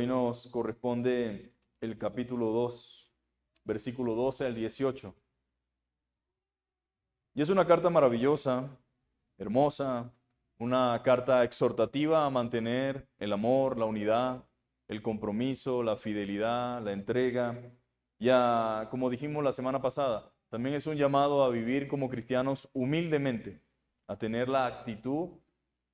Hoy nos corresponde el capítulo 2, versículo 12 al 18. Y es una carta maravillosa, hermosa, una carta exhortativa a mantener el amor, la unidad, el compromiso, la fidelidad, la entrega. Ya, como dijimos la semana pasada, también es un llamado a vivir como cristianos humildemente, a tener la actitud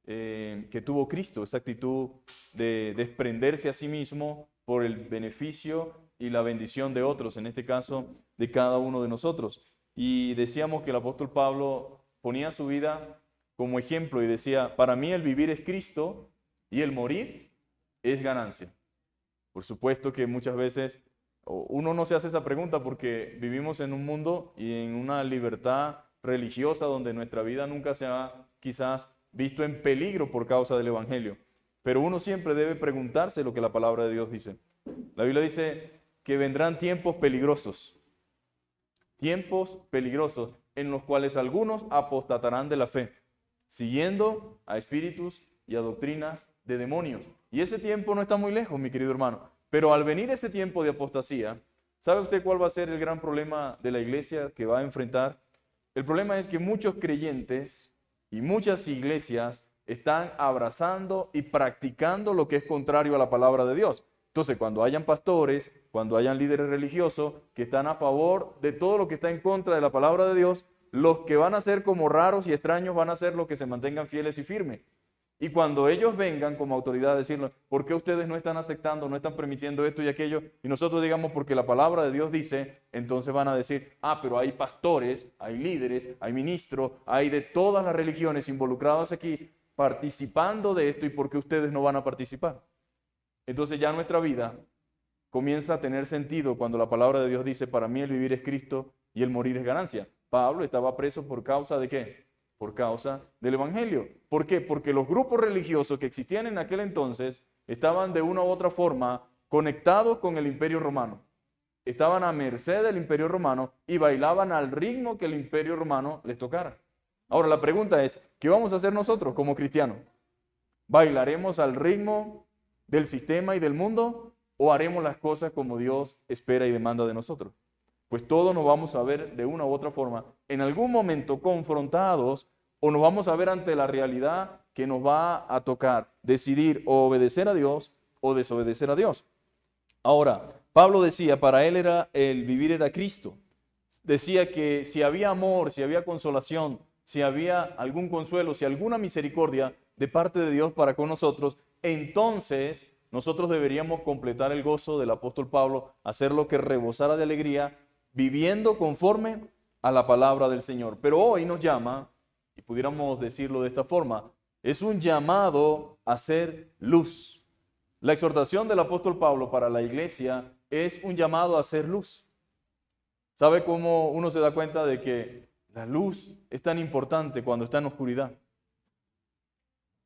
que tuvo Cristo, esa actitud de desprenderse a sí mismo por el beneficio y la bendición de otros, en este caso de cada uno de nosotros. Y decíamos que el apóstol Pablo ponía su vida como ejemplo y decía, para mí el vivir es Cristo y el morir es ganancia. Por supuesto que muchas veces uno no se hace esa pregunta porque vivimos en un mundo y en una libertad religiosa donde nuestra vida nunca se ha quizás visto en peligro por causa del Evangelio. Pero uno siempre debe preguntarse lo que la palabra de Dios dice. La Biblia dice que vendrán tiempos peligrosos en los cuales algunos apostatarán de la fe, siguiendo a espíritus y a doctrinas de demonios. Y ese tiempo no está muy lejos, mi querido hermano. Pero al venir ese tiempo de apostasía, ¿sabe usted cuál va a ser el gran problema de la iglesia que va a enfrentar? El problema es que muchos creyentes y muchas iglesias están abrazando y practicando lo que es contrario a la palabra de Dios. Entonces, cuando hayan pastores, cuando hayan líderes religiosos que están a favor de todo lo que está en contra de la palabra de Dios, los que van a ser como raros y extraños van a ser los que se mantengan fieles y firmes. Y cuando ellos vengan como autoridad a decirnos, ¿por qué ustedes no están aceptando, no están permitiendo esto y aquello? Y nosotros digamos, porque la palabra de Dios dice, entonces van a decir, pero hay pastores, hay líderes, hay ministros, hay de todas las religiones involucrados aquí participando de esto, ¿y por qué ustedes no van a participar? Entonces ya nuestra vida comienza a tener sentido cuando la palabra de Dios dice, para mí el vivir es Cristo y el morir es ganancia. Pablo estaba preso por causa de ¿qué? Por causa del Evangelio. ¿Por qué? Porque los grupos religiosos que existían en aquel entonces estaban de una u otra forma conectados con el Imperio Romano. Estaban a merced del Imperio Romano y bailaban al ritmo que el Imperio Romano les tocara. Ahora la pregunta es, ¿qué vamos a hacer nosotros como cristianos? ¿Bailaremos al ritmo del sistema y del mundo o haremos las cosas como Dios espera y demanda de nosotros? Pues todos nos vamos a ver de una u otra forma en algún momento confrontados o nos vamos a ver ante la realidad que nos va a tocar decidir o obedecer a Dios o desobedecer a Dios. Ahora, Pablo decía, para él el vivir era Cristo. Decía que si había amor, si había consolación, si había algún consuelo, si alguna misericordia de parte de Dios para con nosotros, entonces nosotros deberíamos completar el gozo del apóstol Pablo, hacerlo que rebosara de alegría, viviendo conforme a la palabra del Señor. Pero hoy nos llama, y pudiéramos decirlo de esta forma, es un llamado a ser luz. La exhortación del apóstol Pablo para la iglesia es un llamado a ser luz. ¿Sabe cómo uno se da cuenta de que la luz es tan importante cuando está en oscuridad?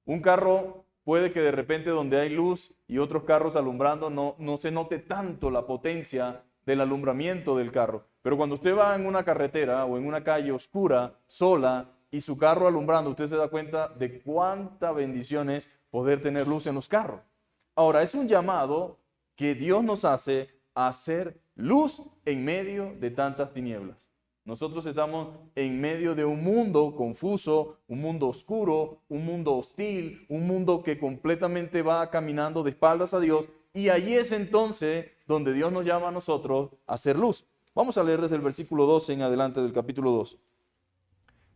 Un carro puede que de repente donde hay luz y otros carros alumbrando no se note tanto la potencia del alumbramiento del carro. Pero cuando usted va en una carretera o en una calle oscura, sola, y su carro alumbrando, usted se da cuenta de cuánta bendición es poder tener luz en los carros. Ahora, es un llamado que Dios nos hace a hacer luz en medio de tantas tinieblas. Nosotros estamos en medio de un mundo confuso, un mundo oscuro, un mundo hostil, un mundo que completamente va caminando de espaldas a Dios, y allí es entonces donde Dios nos llama a nosotros a hacer luz. Vamos a leer desde el versículo 12 en adelante del capítulo 2.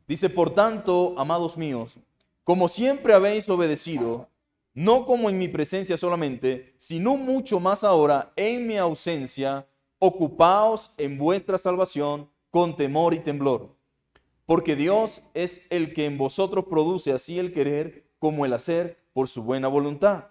Dice, por tanto, amados míos, como siempre habéis obedecido, no como en mi presencia solamente, sino mucho más ahora en mi ausencia, ocupaos en vuestra salvación con temor y temblor. Porque Dios es el que en vosotros produce así el querer como el hacer por su buena voluntad.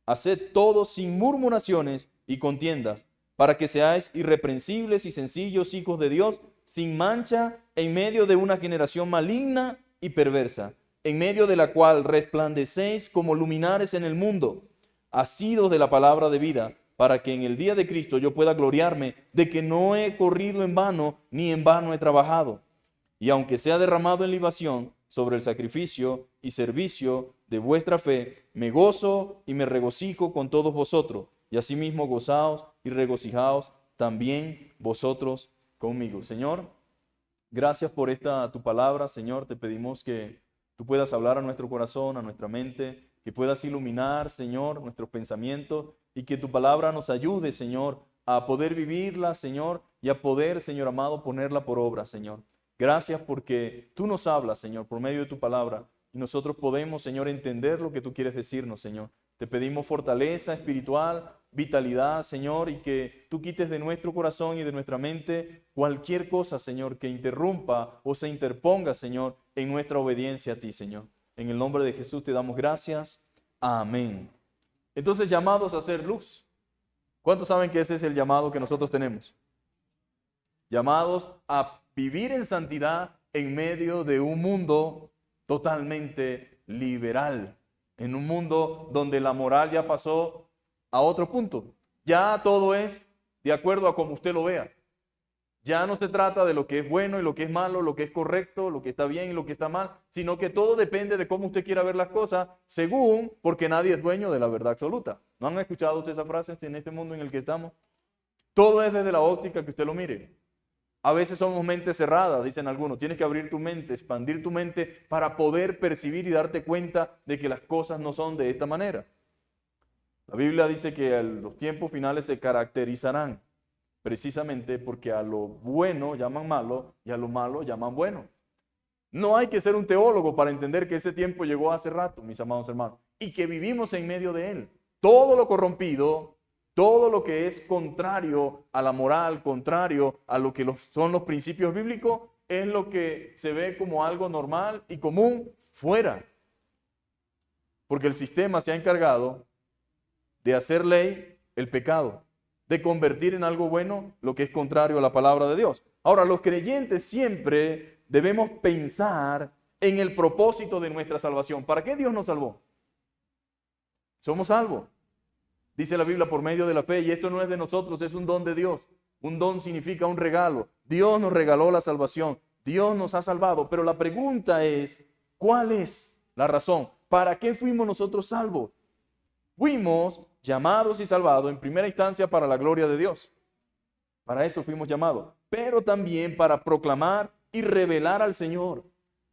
Haced todo sin murmuraciones y contiendas, para que seáis irreprensibles y sencillos hijos de Dios, sin mancha, en medio de una generación maligna y perversa, en medio de la cual resplandecéis como luminares en el mundo, asidos de la palabra de vida, para que en el día de Cristo yo pueda gloriarme de que no he corrido en vano, ni en vano he trabajado. Y aunque sea derramado en libación sobre el sacrificio y servicio de vuestra fe, me gozo y me regocijo con todos vosotros, y asimismo gozaos y regocijaos también vosotros conmigo. Señor, gracias por esta tu palabra, Señor. Te pedimos que tú puedas hablar a nuestro corazón, a nuestra mente, que puedas iluminar, Señor, nuestros pensamientos y que tu palabra nos ayude, Señor, a poder vivirla, Señor, y a poder, Señor amado, ponerla por obra, Señor. Gracias porque tú nos hablas, Señor, por medio de tu palabra y nosotros podemos, Señor, entender lo que tú quieres decirnos, Señor. Te pedimos fortaleza espiritual, vitalidad, Señor, y que tú quites de nuestro corazón y de nuestra mente cualquier cosa, Señor, que interrumpa o se interponga, Señor, en nuestra obediencia a ti, Señor. En el nombre de Jesús te damos gracias. Amén. Entonces, llamados a hacer luz. ¿Cuántos saben que ese es el llamado que nosotros tenemos? Llamados a vivir en santidad en medio de un mundo totalmente liberal. En un mundo donde la moral ya pasó a otro punto. Ya todo es de acuerdo a como usted lo vea. Ya no se trata de lo que es bueno y lo que es malo, lo que es correcto, lo que está bien y lo que está mal, sino que todo depende de cómo usted quiera ver las cosas, según, porque nadie es dueño de la verdad absoluta. ¿No han escuchado esa frase en este mundo en el que estamos? Todo es desde la óptica que usted lo mire. A veces somos mentes cerradas, dicen algunos. Tienes que abrir tu mente, expandir tu mente para poder percibir y darte cuenta de que las cosas no son de esta manera. La Biblia dice que los tiempos finales se caracterizarán precisamente porque a lo bueno llaman malo y a lo malo llaman bueno. No hay que ser un teólogo para entender que ese tiempo llegó hace rato, mis amados hermanos, y que vivimos en medio de él. Todo lo corrompido, todo lo que es contrario a la moral, contrario a lo que son los principios bíblicos, es lo que se ve como algo normal y común fuera. Porque el sistema se ha encargado de hacer ley el pecado, de convertir en algo bueno lo que es contrario a la palabra de Dios. Ahora, los creyentes siempre debemos pensar en el propósito de nuestra salvación. ¿Para qué Dios nos salvó? Somos salvos. Dice la Biblia por medio de la fe, y esto no es de nosotros, es un don de Dios. Un don significa un regalo. Dios nos regaló la salvación. Dios nos ha salvado. Pero la pregunta es, ¿cuál es la razón? ¿Para qué fuimos nosotros salvos? Fuimos llamados y salvados en primera instancia para la gloria de Dios. Para eso fuimos llamados. Pero también para proclamar y revelar al Señor.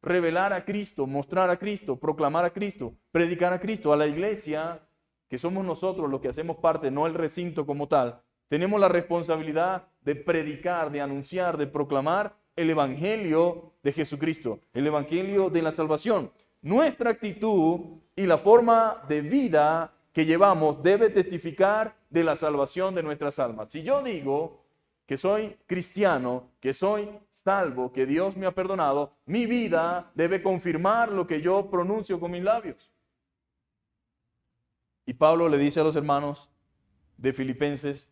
Revelar a Cristo, mostrar a Cristo, proclamar a Cristo, predicar a Cristo. A la iglesia, que somos nosotros los que hacemos parte, no el recinto como tal, tenemos la responsabilidad de predicar, de anunciar, de proclamar el evangelio de Jesucristo, el evangelio de la salvación. Nuestra actitud y la forma de vida que llevamos debe testificar de la salvación de nuestras almas. Si yo digo que soy cristiano, que soy salvo, que Dios me ha perdonado, mi vida debe confirmar lo que yo pronuncio con mis labios. Y Pablo le dice a los hermanos de Filipenses,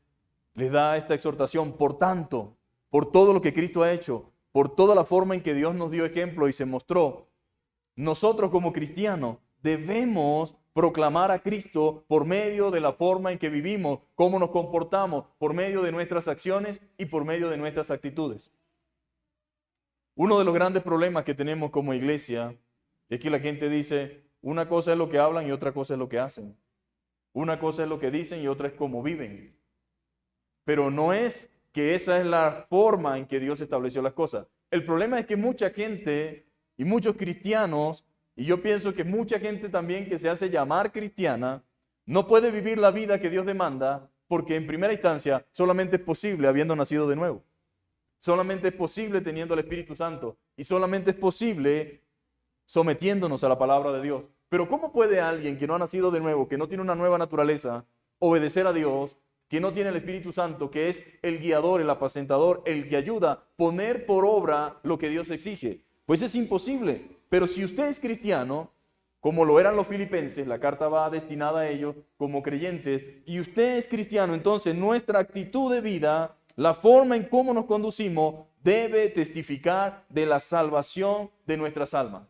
les da esta exhortación, por tanto, por todo lo que Cristo ha hecho, por toda la forma en que Dios nos dio ejemplo y se mostró, nosotros como cristianos debemos proclamar a Cristo por medio de la forma en que vivimos, cómo nos comportamos, por medio de nuestras acciones y por medio de nuestras actitudes. Uno de los grandes problemas que tenemos como iglesia es que la gente dice, una cosa es lo que hablan y otra cosa es lo que hacen. Una cosa es lo que dicen y otra es cómo viven. Pero no es que esa es la forma en que Dios estableció las cosas. El problema es que mucha gente y muchos cristianos, y yo pienso que mucha gente también que se hace llamar cristiana, no puede vivir la vida que Dios demanda porque en primera instancia solamente es posible habiendo nacido de nuevo. Solamente es posible teniendo el Espíritu Santo y solamente es posible sometiéndonos a la palabra de Dios. Pero ¿cómo puede alguien que no ha nacido de nuevo, que no tiene una nueva naturaleza, obedecer a Dios, que no tiene el Espíritu Santo, que es el guiador, el apacentador, el que ayuda, poner por obra lo que Dios exige? Pues es imposible. Pero si usted es cristiano, como lo eran los filipenses, la carta va destinada a ellos como creyentes, y usted es cristiano, entonces nuestra actitud de vida, la forma en cómo nos conducimos, debe testificar de la salvación de nuestras almas.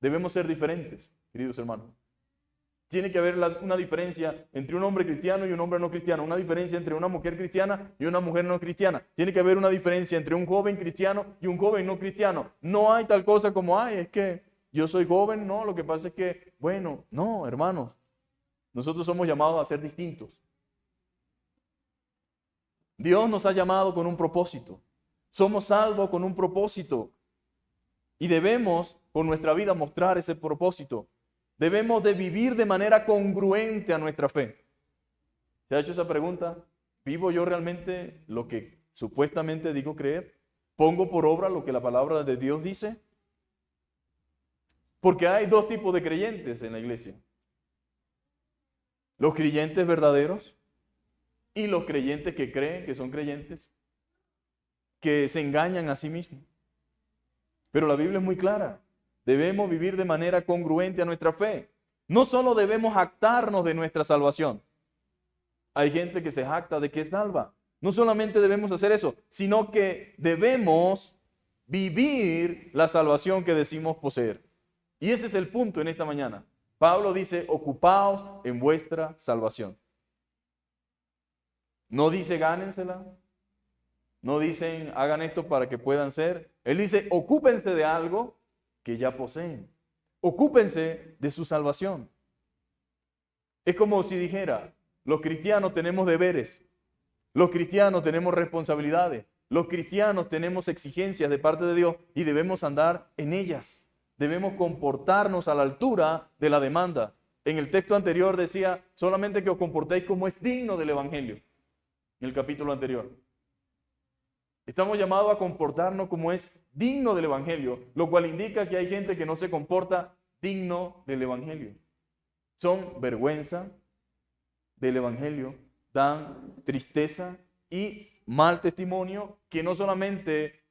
Debemos ser diferentes, queridos hermanos. Tiene que haber una diferencia entre un hombre cristiano y un hombre no cristiano, una diferencia entre una mujer cristiana y una mujer no cristiana. Tiene que haber una diferencia entre un joven cristiano y un joven no cristiano. No hay tal cosa como, ay, es que yo soy joven, no, lo que pasa es que, bueno, no, hermanos, nosotros somos llamados a ser distintos. Dios nos ha llamado con un propósito. Somos salvos con un propósito. Y debemos con nuestra vida mostrar ese propósito. Debemos de vivir de manera congruente a nuestra fe. ¿Se ha hecho esa pregunta? ¿Vivo yo realmente lo que supuestamente digo creer? ¿Pongo por obra lo que la palabra de Dios dice? Porque hay dos tipos de creyentes en la iglesia. Los creyentes verdaderos y los creyentes que creen que son creyentes, que se engañan a sí mismos. Pero la Biblia es muy clara. Debemos vivir de manera congruente a nuestra fe. No solo debemos jactarnos de nuestra salvación. Hay gente que se jacta de que es salva. No solamente debemos hacer eso, sino que debemos vivir la salvación que decimos poseer. Y ese es el punto en esta mañana. Pablo dice, ocupaos en vuestra salvación. No dice gánensela. No dicen hagan esto para que puedan ser. Él dice, ocúpense de algo que ya poseen. Ocúpense de su salvación. Es como si dijera, los cristianos tenemos deberes, los cristianos tenemos responsabilidades, los cristianos tenemos exigencias de parte de Dios y debemos andar en ellas. Debemos comportarnos a la altura de la demanda. En el texto anterior decía, solamente que os comportéis como es digno del Evangelio. En el capítulo anterior. Estamos llamados a comportarnos como es digno del Evangelio, lo cual indica que hay gente que no se comporta digno del Evangelio. Son vergüenza del Evangelio, dan tristeza y mal testimonio que no solamente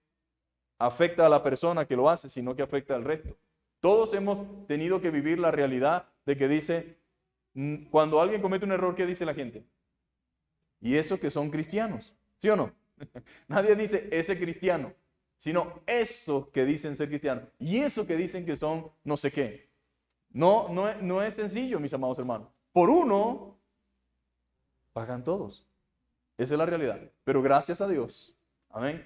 afecta a la persona que lo hace, sino que afecta al resto. Todos hemos tenido que vivir la realidad de que dice, cuando alguien comete un error, ¿qué dice la gente? Y eso que son cristianos, ¿sí o no? Nadie dice ese cristiano, sino esos que dicen ser cristianos y esos que dicen que son no sé qué. No es sencillo, mis amados hermanos. Por uno, pagan todos. Esa es la realidad. Pero gracias a Dios, amén,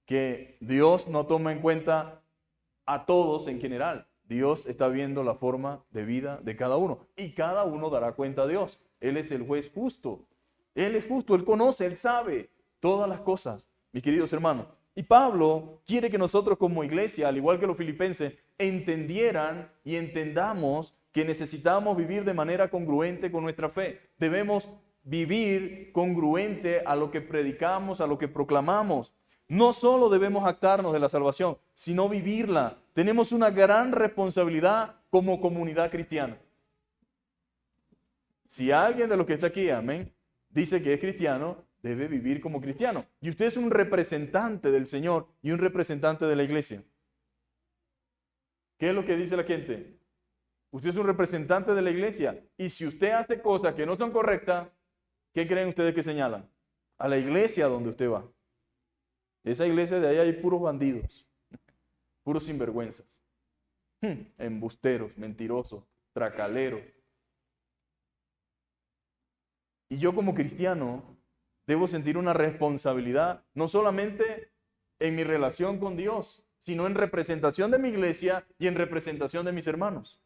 que Dios no toma en cuenta a todos en general. Dios está viendo la forma de vida de cada uno y cada uno dará cuenta a Dios. Él es el juez justo. Él es justo, Él conoce, Él sabe todas las cosas, mis queridos hermanos. Y Pablo quiere que nosotros como iglesia, al igual que los filipenses, entendieran y entendamos que necesitamos vivir de manera congruente con nuestra fe. Debemos vivir congruente a lo que predicamos, a lo que proclamamos. No solo debemos jactarnos de la salvación, sino vivirla. Tenemos una gran responsabilidad como comunidad cristiana. Si alguien de los que está aquí, amén, dice que es cristiano, debe vivir como cristiano. Y usted es un representante del Señor y un representante de la iglesia. ¿Qué es lo que dice la gente? Usted es un representante de la iglesia. Y si usted hace cosas que no son correctas, ¿qué creen ustedes que señalan? A la iglesia donde usted va. Esa iglesia de ahí hay puros bandidos, puros sinvergüenzas, embusteros, mentirosos, tracaleros. Y yo como cristiano debo sentir una responsabilidad, no solamente en mi relación con Dios, sino en representación de mi iglesia y en representación de mis hermanos.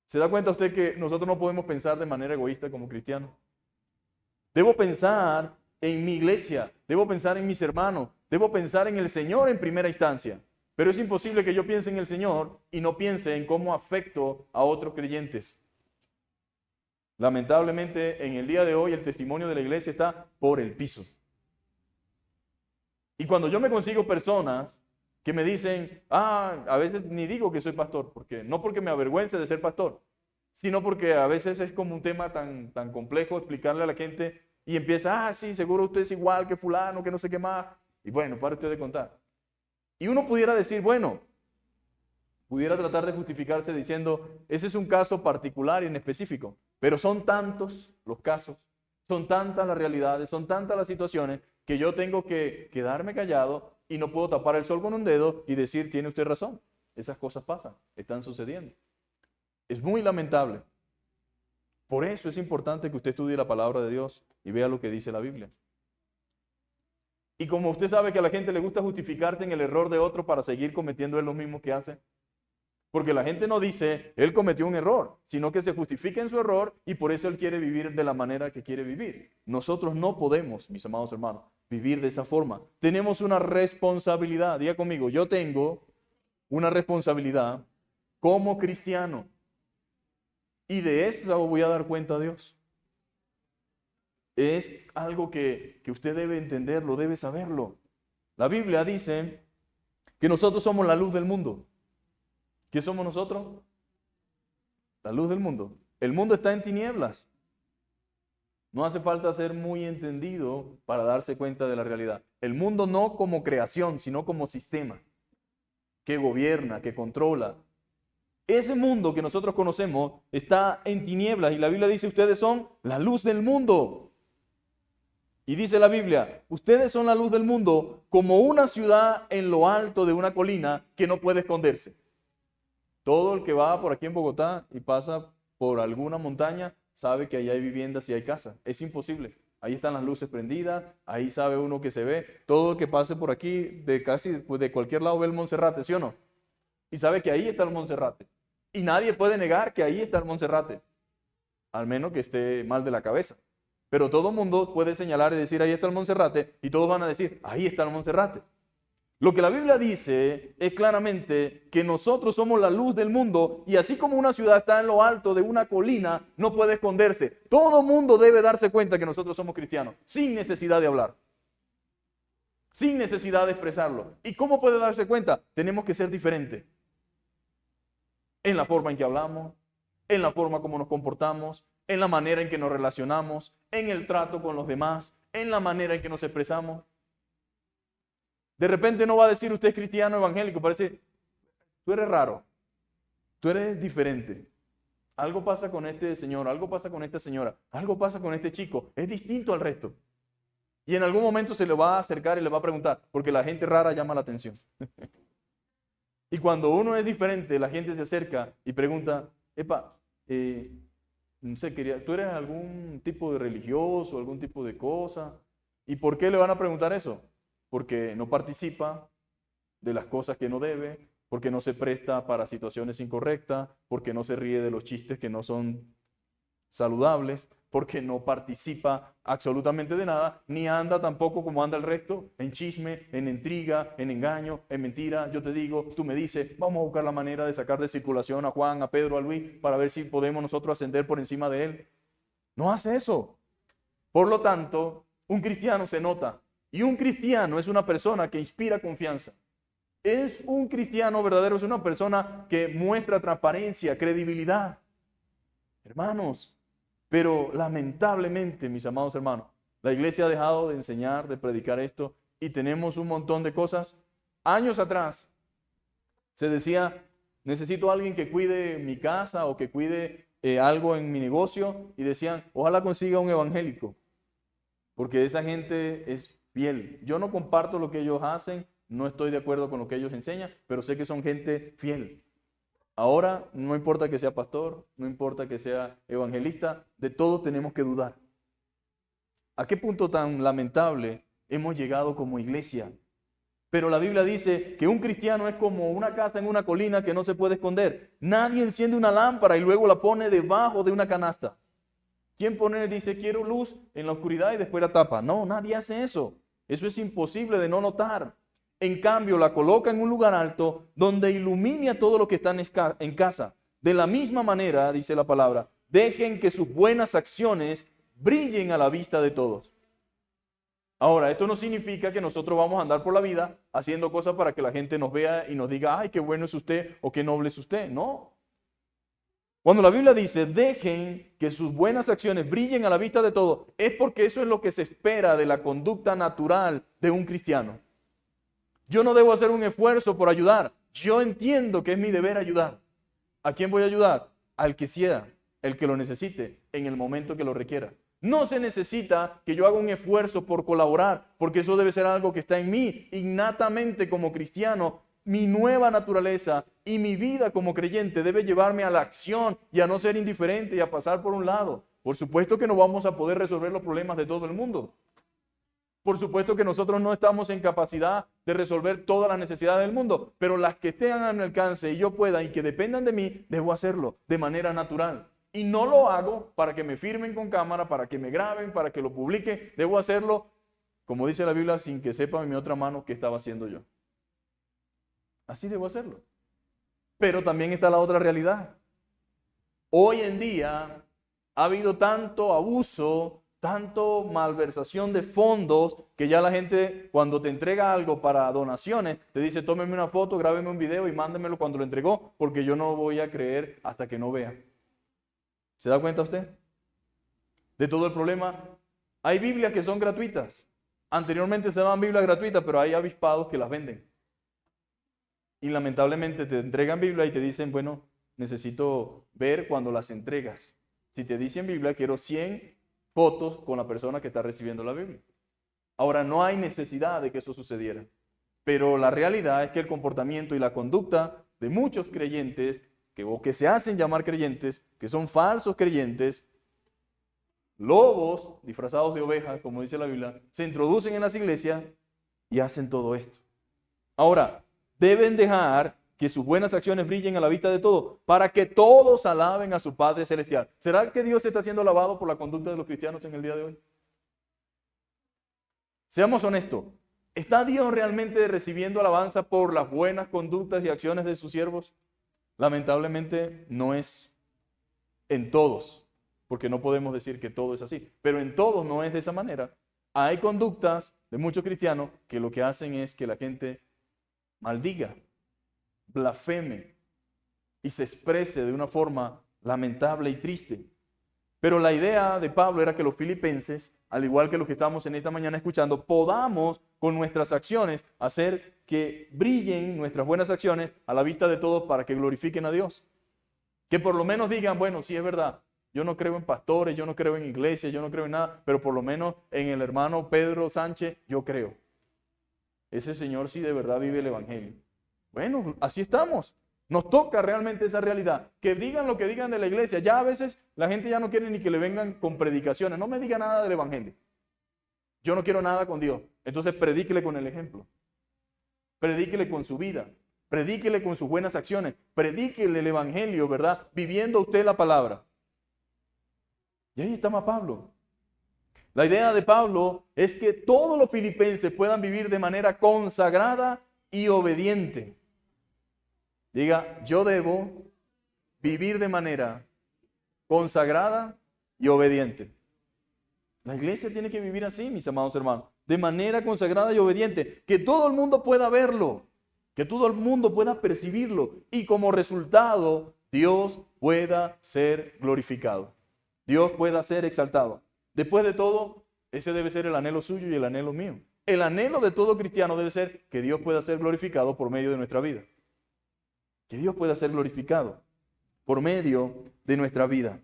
¿Se da cuenta usted que nosotros no podemos pensar de manera egoísta como cristianos? Debo pensar en mi iglesia, debo pensar en mis hermanos, debo pensar en el Señor en primera instancia. Pero es imposible que yo piense en el Señor y no piense en cómo afecto a otros creyentes. Lamentablemente, en el día de hoy el testimonio de la iglesia está por el piso. Y cuando yo me consigo personas que me dicen, a veces ni digo que soy pastor, no porque me avergüence de ser pastor, sino porque a veces es como un tema tan complejo explicarle a la gente y empieza, sí, seguro usted es igual que fulano, que no sé qué más. Y bueno, para usted de contar. Y uno pudiera decir, bueno, pudiera tratar de justificarse diciendo, ese es un caso particular y en específico, pero son tantos los casos, son tantas las realidades, son tantas las situaciones que yo tengo que quedarme callado y no puedo tapar el sol con un dedo y decir, tiene usted razón, esas cosas pasan, están sucediendo. Es muy lamentable. Por eso es importante que usted estudie la palabra de Dios y vea lo que dice la Biblia. Y como usted sabe que a la gente le gusta justificarse en el error de otro para seguir cometiendo él lo mismo que hace, Porque la gente no dice, él cometió un error, sino que se justifica en su error y por eso él quiere vivir de la manera que quiere vivir. Nosotros no podemos, mis amados hermanos, vivir de esa forma. Tenemos una responsabilidad. Diga conmigo, yo tengo una responsabilidad como cristiano. Y de eso voy a dar cuenta a Dios. Es algo que usted debe entenderlo, debe saberlo. La Biblia dice que nosotros somos la luz del mundo. ¿Qué somos nosotros? La luz del mundo. El mundo está en tinieblas. No hace falta ser muy entendido para darse cuenta de la realidad. El mundo no como creación, sino como sistema que gobierna, que controla. Ese mundo que nosotros conocemos está en tinieblas y la Biblia dice, ustedes son la luz del mundo. Y dice la Biblia, ustedes son la luz del mundo como una ciudad en lo alto de una colina que no puede esconderse. Todo el que va por aquí en Bogotá y pasa por alguna montaña sabe que allá hay viviendas y hay casas. Es imposible. Ahí están las luces prendidas, ahí sabe uno que se ve. Todo el que pase por aquí, de casi de cualquier lado ve el Monserrate, ¿sí o no? Y sabe que ahí está el Monserrate. Y nadie puede negar que ahí está el Monserrate, al menos que esté mal de la cabeza. Pero todo el mundo puede señalar y decir, ahí está el Monserrate, y todos van a decir, ahí está el Monserrate. Lo que la Biblia dice es claramente que nosotros somos la luz del mundo y así como una ciudad está en lo alto de una colina, no puede esconderse. Todo mundo debe darse cuenta que nosotros somos cristianos, sin necesidad de hablar, sin necesidad de expresarlo. ¿Y cómo puede darse cuenta? Tenemos que ser diferentes en la forma en que hablamos, en la forma como nos comportamos, en la manera en que nos relacionamos, en el trato con los demás, en la manera en que nos expresamos. De repente no va a decir usted es cristiano evangélico, parece, tú eres raro, tú eres diferente. Algo pasa con este señor, algo pasa con esta señora, algo pasa con este chico, es distinto al resto. Y en algún momento se le va a acercar y le va a preguntar, porque la gente rara llama la atención. Y cuando uno es diferente, la gente se acerca y pregunta, epa, no sé, ¿tú eres algún tipo de religioso, algún tipo de cosa? ¿Y por qué le van a preguntar eso? Porque no participa de las cosas que no debe, porque no se presta para situaciones incorrectas, porque no se ríe de los chistes que no son saludables, porque no participa absolutamente de nada, ni anda tampoco como anda el resto, en chisme, en intriga, en engaño, en mentira. Yo te digo, tú me dices, vamos a buscar la manera de sacar de circulación a Juan, a Pedro, a Luis, para ver si podemos nosotros ascender por encima de él. No hace eso. Por lo tanto, un cristiano se nota. Y un cristiano es una persona que inspira confianza. Es un cristiano verdadero, es una persona que muestra transparencia, credibilidad. Hermanos, pero lamentablemente, mis amados hermanos, la iglesia ha dejado de enseñar, de predicar esto y tenemos un montón de cosas. Años atrás se decía, necesito a alguien que cuide mi casa o que cuide algo en mi negocio y decían, ojalá consiga un evangélico, porque esa gente es fiel. Yo no comparto lo que ellos hacen, no estoy de acuerdo con lo que ellos enseñan, pero sé que son gente fiel. Ahora no importa que sea pastor, no importa que sea evangelista, de todo tenemos que dudar. ¿A qué punto tan lamentable hemos llegado como iglesia? Pero la Biblia dice que un cristiano es como una casa en una colina que no se puede esconder. Nadie enciende una lámpara y luego la pone debajo de una canasta. ¿Quién dice quiero luz en la oscuridad y después la tapa? No, nadie hace eso. Eso es imposible de no notar. En cambio, la coloca en un lugar alto donde ilumine a todo lo que están en casa. De la misma manera, dice la palabra, dejen que sus buenas acciones brillen a la vista de todos. Ahora, esto no significa que nosotros vamos a andar por la vida haciendo cosas para que la gente nos vea y nos diga, ay, qué bueno es usted o qué noble es usted. No. Cuando la Biblia dice, dejen que sus buenas acciones brillen a la vista de todos, es porque eso es lo que se espera de la conducta natural de un cristiano. Yo no debo hacer un esfuerzo por ayudar. Yo entiendo que es mi deber ayudar. ¿A quién voy a ayudar? Al que sea, el que lo necesite, en el momento que lo requiera. No se necesita que yo haga un esfuerzo por colaborar, porque eso debe ser algo que está en mí, innatamente como cristiano. Mi nueva naturaleza y mi vida como creyente debe llevarme a la acción y a no ser indiferente y a pasar por un lado. Por supuesto que no vamos a poder resolver los problemas de todo el mundo. Por supuesto que nosotros no estamos en capacidad de resolver todas las necesidades del mundo, pero las que estén a mi alcance y yo pueda y que dependan de mí, debo hacerlo de manera natural. Y no lo hago para que me firmen con cámara, para que me graben, para que lo publique. Debo hacerlo, como dice la Biblia, sin que sepa mi otra mano qué estaba haciendo yo. Así debo hacerlo. Pero también está la otra realidad. Hoy en día ha habido tanto abuso, tanto malversación de fondos, que ya la gente cuando te entrega algo para donaciones, te dice, tómeme una foto, grábeme un video y mándemelo cuando lo entregó, porque yo no voy a creer hasta que no vea. ¿Se da cuenta usted de todo el problema? Hay Biblias que son gratuitas. Anteriormente se daban Biblias gratuitas, pero hay avispados que las venden. Y lamentablemente te entregan Biblia y te dicen, bueno, necesito ver cuando las entregas. Si te dicen Biblia, quiero 100 fotos con la persona que está recibiendo la Biblia. Ahora, no hay necesidad de que eso sucediera. Pero la realidad es que el comportamiento y la conducta de muchos creyentes, que se hacen llamar creyentes, que son falsos creyentes, lobos disfrazados de ovejas, como dice la Biblia, se introducen en las iglesias y hacen todo esto. Ahora, deben dejar que sus buenas acciones brillen a la vista de todos, para que todos alaben a su Padre Celestial. ¿Será que Dios está siendo alabado por la conducta de los cristianos en el día de hoy? Seamos honestos. ¿Está Dios realmente recibiendo alabanza por las buenas conductas y acciones de sus siervos? Lamentablemente no es en todos, porque no podemos decir que todo es así, pero en todos no es de esa manera. Hay conductas de muchos cristianos que lo que hacen es que la gente maldiga, blasfeme y se exprese de una forma lamentable y triste. Pero la idea de Pablo era que los filipenses, al igual que los que estamos en esta mañana escuchando, podamos con nuestras acciones hacer que brillen nuestras buenas acciones a la vista de todos para que glorifiquen a Dios. Que por lo menos digan, bueno, sí es verdad, yo no creo en pastores, yo no creo en iglesias, yo no creo en nada, pero por lo menos en el hermano Pedro Sánchez yo creo. Ese señor sí de verdad vive el evangelio. Bueno, así estamos. Nos toca realmente esa realidad. Que digan lo que digan de la iglesia. Ya a veces la gente ya no quiere ni que le vengan con predicaciones. No me diga nada del evangelio. Yo no quiero nada con Dios. Entonces predíquele con el ejemplo. Predíquele con su vida. Predíquele con sus buenas acciones. Predíquele el evangelio, ¿verdad? Viviendo usted la palabra. Y ahí está Pablo. La idea de Pablo es que todos los filipenses puedan vivir de manera consagrada y obediente. Diga, yo debo vivir de manera consagrada y obediente. La iglesia tiene que vivir así, mis amados hermanos, de manera consagrada y obediente, que todo el mundo pueda verlo, que todo el mundo pueda percibirlo y como resultado Dios pueda ser glorificado, Dios pueda ser exaltado. Después de todo, ese debe ser el anhelo suyo y el anhelo mío. El anhelo de todo cristiano debe ser que Dios pueda ser glorificado por medio de nuestra vida. Que Dios pueda ser glorificado por medio de nuestra vida.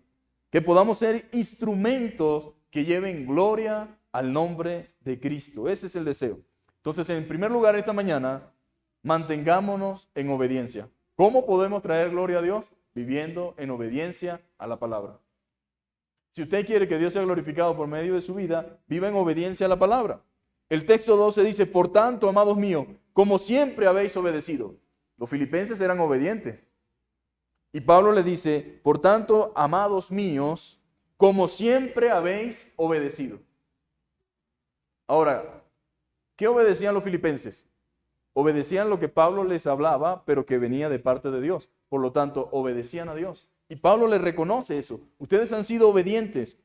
Que podamos ser instrumentos que lleven gloria al nombre de Cristo. Ese es el deseo. Entonces, en primer lugar, esta mañana, mantengámonos en obediencia. ¿Cómo podemos traer gloria a Dios? Viviendo en obediencia a la palabra. Si usted quiere que Dios sea glorificado por medio de su vida, viva en obediencia a la palabra. El texto 12 dice, por tanto, amados míos, como siempre habéis obedecido. Los filipenses eran obedientes. Y Pablo le dice, por tanto, amados míos, como siempre habéis obedecido. Ahora, ¿qué obedecían los filipenses? Obedecían lo que Pablo les hablaba, pero que venía de parte de Dios. Por lo tanto, obedecían a Dios. Y Pablo les reconoce eso. Ustedes han sido obedientes.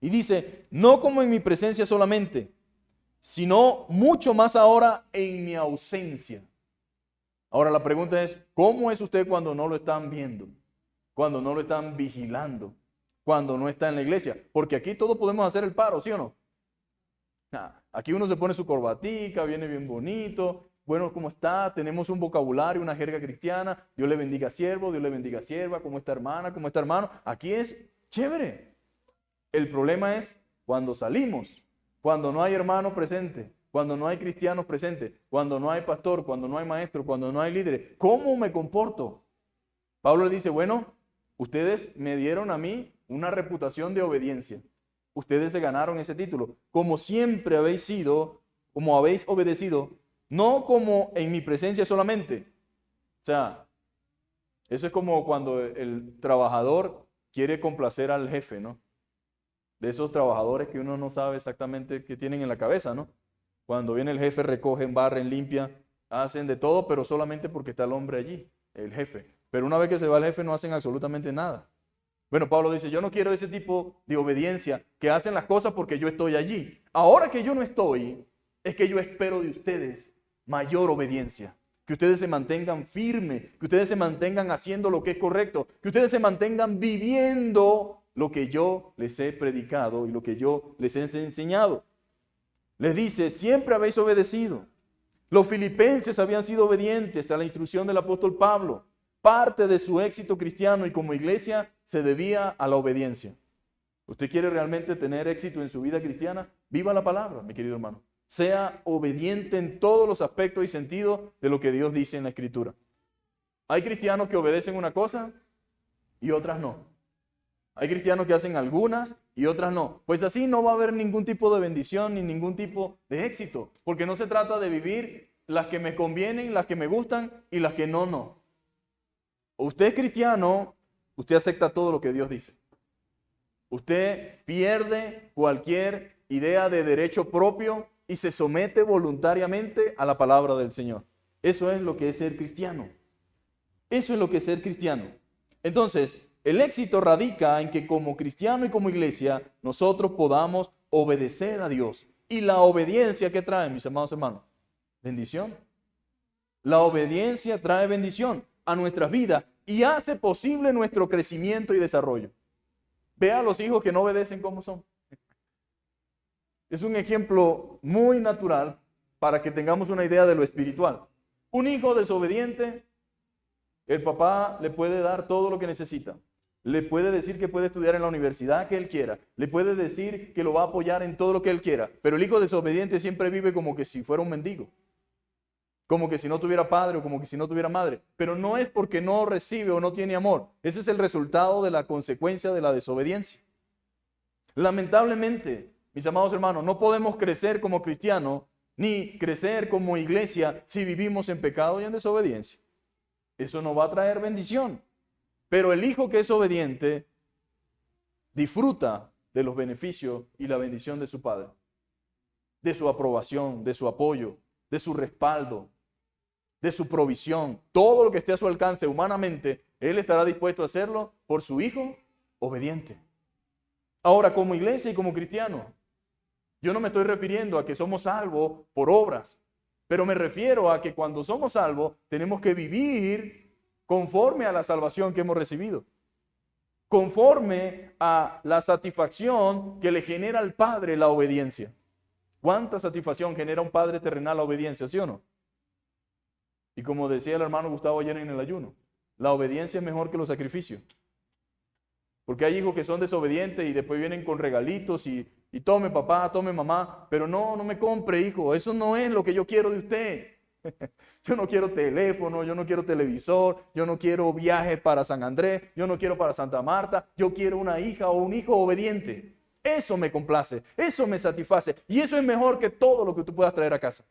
Y dice, no como en mi presencia solamente, sino mucho más ahora en mi ausencia. Ahora la pregunta es, ¿cómo es usted cuando no lo están viendo? Cuando no lo están vigilando, cuando no está en la iglesia. Porque aquí todos podemos hacer el paro, ¿sí o no? Aquí uno se pone su corbatica, viene bien bonito. Bueno, ¿cómo está? Tenemos un vocabulario, una jerga cristiana. Dios le bendiga siervo, Dios le bendiga sierva. ¿Cómo está hermana? ¿Cómo está hermano? Aquí es chévere. El problema es cuando salimos, cuando no hay hermano presente, cuando no hay cristianos presentes, cuando no hay pastor, cuando no hay maestro, cuando no hay líderes. ¿Cómo me comporto? Pablo le dice, bueno, ustedes me dieron a mí una reputación de obediencia. Ustedes se ganaron ese título. Como siempre habéis sido, como habéis obedecido, no como en mi presencia solamente. O sea, eso es como cuando el trabajador quiere complacer al jefe, ¿no? De esos trabajadores que uno no sabe exactamente qué tienen en la cabeza, ¿no? Cuando viene el jefe, recogen, barren, limpian, hacen de todo, pero solamente porque está el hombre allí, el jefe. Pero una vez que se va el jefe no hacen absolutamente nada. Bueno, Pablo dice, yo no quiero ese tipo de obediencia, que hacen las cosas porque yo estoy allí. Ahora que yo no estoy, es que yo espero de ustedes mayor obediencia. Que ustedes se mantengan firmes, que ustedes se mantengan haciendo lo que es correcto, que ustedes se mantengan viviendo lo que yo les he predicado y lo que yo les he enseñado. Les dice, siempre habéis obedecido. Los filipenses habían sido obedientes a la instrucción del apóstol Pablo. Parte de su éxito cristiano y como iglesia se debía a la obediencia. ¿Usted quiere realmente tener éxito en su vida cristiana? Viva la palabra, mi querido hermano. Sea obediente en todos los aspectos y sentidos de lo que Dios dice en la Escritura. Hay cristianos que obedecen una cosa y otras no. Hay cristianos que hacen algunas y otras no. Pues así no va a haber ningún tipo de bendición ni ningún tipo de éxito. Porque no se trata de vivir las que me convienen, las que me gustan y las que no. Usted es cristiano, usted acepta todo lo que Dios dice. Usted pierde cualquier idea de derecho propio y se somete voluntariamente a la palabra del Señor. Eso es lo que es ser cristiano. Eso es lo que es ser cristiano. Entonces, el éxito radica en que como cristiano y como iglesia, nosotros podamos obedecer a Dios. ¿Y la obediencia qué trae, mis amados hermanos? Bendición. La obediencia trae bendición a nuestras vidas y hace posible nuestro crecimiento y desarrollo. Vea a los hijos que no obedecen cómo son. Es un ejemplo muy natural para que tengamos una idea de lo espiritual. Un hijo desobediente, el papá le puede dar todo lo que necesita. Le puede decir que puede estudiar en la universidad que él quiera. Le puede decir que lo va a apoyar en todo lo que él quiera. Pero el hijo desobediente siempre vive como que si fuera un mendigo. Como que si no tuviera padre o como que si no tuviera madre. Pero no es porque no recibe o no tiene amor. Ese es el resultado de la consecuencia de la desobediencia. Lamentablemente, mis amados hermanos, no podemos crecer como cristianos ni crecer como iglesia si vivimos en pecado y en desobediencia. Eso no va a traer bendición. Pero el hijo que es obediente disfruta de los beneficios y la bendición de su padre, de su aprobación, de su apoyo, de su respaldo, de su provisión. Todo lo que esté a su alcance humanamente, él estará dispuesto a hacerlo por su hijo obediente. Ahora, como iglesia y como cristiano, yo no me estoy refiriendo a que somos salvos por obras, pero me refiero a que cuando somos salvos tenemos que vivir conforme a la salvación que hemos recibido, conforme a la satisfacción que le genera al Padre la obediencia. ¿Cuánta satisfacción genera un Padre terrenal la obediencia, sí o no? Y como decía el hermano Gustavo ayer en el ayuno, la obediencia es mejor que los sacrificios. Porque hay hijos que son desobedientes y después vienen con regalitos y tome papá, tome mamá, pero no me compre, hijo, eso no es lo que yo quiero de usted. Yo no quiero teléfono, yo no quiero televisor, yo no quiero viajes para San Andrés, yo no quiero para Santa Marta, yo quiero una hija o un hijo obediente. Eso me complace, eso me satisface y eso es mejor que todo lo que tú puedas traer a casa.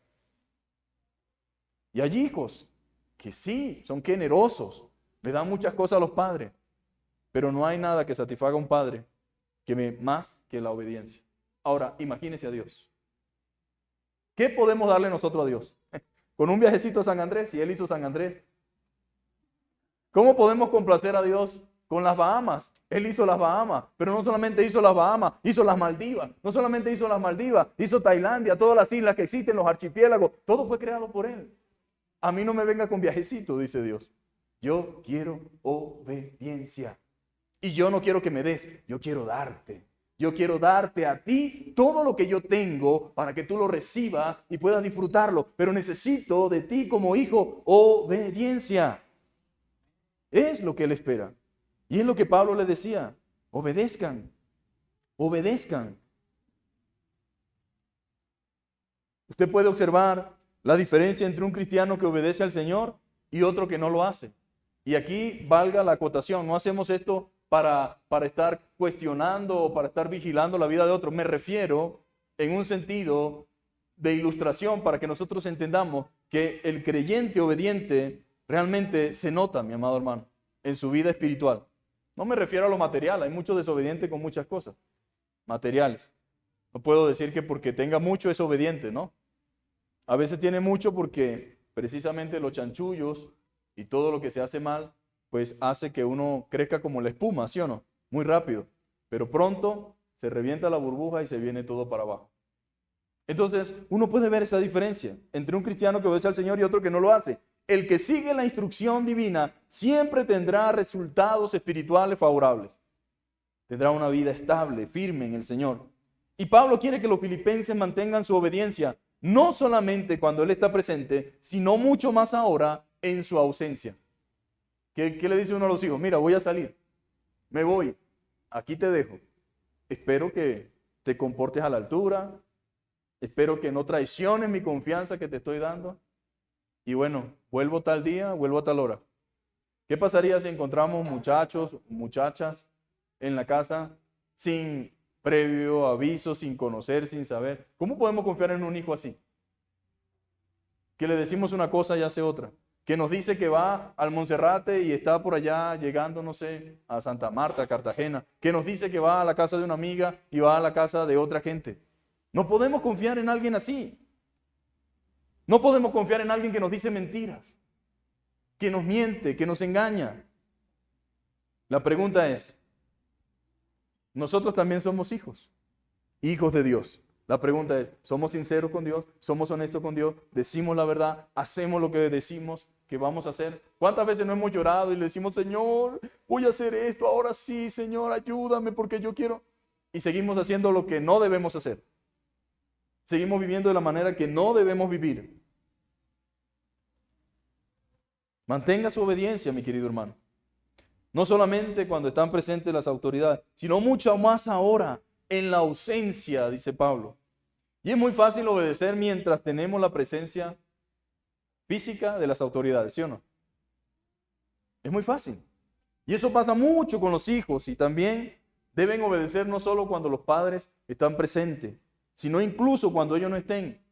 Y hay hijos que sí, son generosos, le dan muchas cosas a los padres, pero no hay nada que satisfaga a un padre más que la obediencia. Ahora, imagínese a Dios. ¿Qué podemos darle nosotros a Dios? Con un viajecito a San Andrés, si Él hizo San Andrés. ¿Cómo podemos complacer a Dios? Con las Bahamas. Él hizo las Bahamas, pero no solamente hizo las Bahamas, hizo las Maldivas. No solamente hizo las Maldivas, hizo Tailandia, todas las islas que existen, los archipiélagos. Todo fue creado por Él. A mí no me venga con viajecito, dice Dios. Yo quiero obediencia. Y yo no quiero que me des, yo quiero darte. Yo quiero darte a ti todo lo que yo tengo para que tú lo recibas y puedas disfrutarlo. Pero necesito de ti como hijo obediencia. Es lo que Él espera. Y es lo que Pablo le decía. Obedezcan. Obedezcan. Usted puede observar la diferencia entre un cristiano que obedece al Señor y otro que no lo hace. Y aquí valga la acotación. No hacemos esto para estar cuestionando o para estar vigilando la vida de otro. Me refiero en un sentido de ilustración para que nosotros entendamos que el creyente obediente realmente se nota, mi amado hermano, en su vida espiritual. No me refiero a lo material, hay muchos desobedientes con muchas cosas materiales. No puedo decir que porque tenga mucho es obediente, ¿no? A veces tiene mucho porque precisamente los chanchullos y todo lo que se hace mal, pues hace que uno crezca como la espuma, ¿sí o no? Muy rápido. Pero pronto se revienta la burbuja y se viene todo para abajo. Entonces, uno puede ver esa diferencia entre un cristiano que obedece al Señor y otro que no lo hace. El que sigue la instrucción divina siempre tendrá resultados espirituales favorables. Tendrá una vida estable, firme en el Señor. Y Pablo quiere que los filipenses mantengan su obediencia, no solamente cuando Él está presente, sino mucho más ahora en su ausencia. ¿Qué le dice uno a los hijos? Mira, voy a salir, me voy, aquí te dejo. Espero que te comportes a la altura, espero que no traiciones mi confianza que te estoy dando. Y bueno, vuelvo tal día, vuelvo a tal hora. ¿Qué pasaría si encontramos muchachos, muchachas en la casa sin previo aviso, sin conocer, sin saber? ¿Cómo podemos confiar en un hijo así? Que le decimos una cosa y hace otra. Que nos dice que va al Monserrate y está por allá llegando, no sé, a Santa Marta, a Cartagena. Que nos dice que va a la casa de una amiga y va a la casa de otra gente. No podemos confiar en alguien así. No podemos confiar en alguien que nos dice mentiras, que nos miente, que nos engaña. La pregunta es, nosotros también somos hijos de Dios. La pregunta es, ¿somos sinceros con Dios? ¿Somos honestos con Dios? ¿Decimos la verdad? ¿Hacemos lo que decimos que vamos a hacer? ¿Cuántas veces no hemos llorado y le decimos, Señor, voy a hacer esto, ahora sí, Señor, ayúdame porque yo quiero? Y seguimos haciendo lo que no debemos hacer. Seguimos viviendo de la manera que no debemos vivir. Mantenga su obediencia, mi querido hermano. No solamente cuando están presentes las autoridades, sino mucho más ahora, en la ausencia, dice Pablo. Y es muy fácil obedecer mientras tenemos la presencia física de las autoridades, ¿sí o no? Es muy fácil. Y eso pasa mucho con los hijos y también deben obedecer no solo cuando los padres están presentes, sino incluso cuando ellos no estén.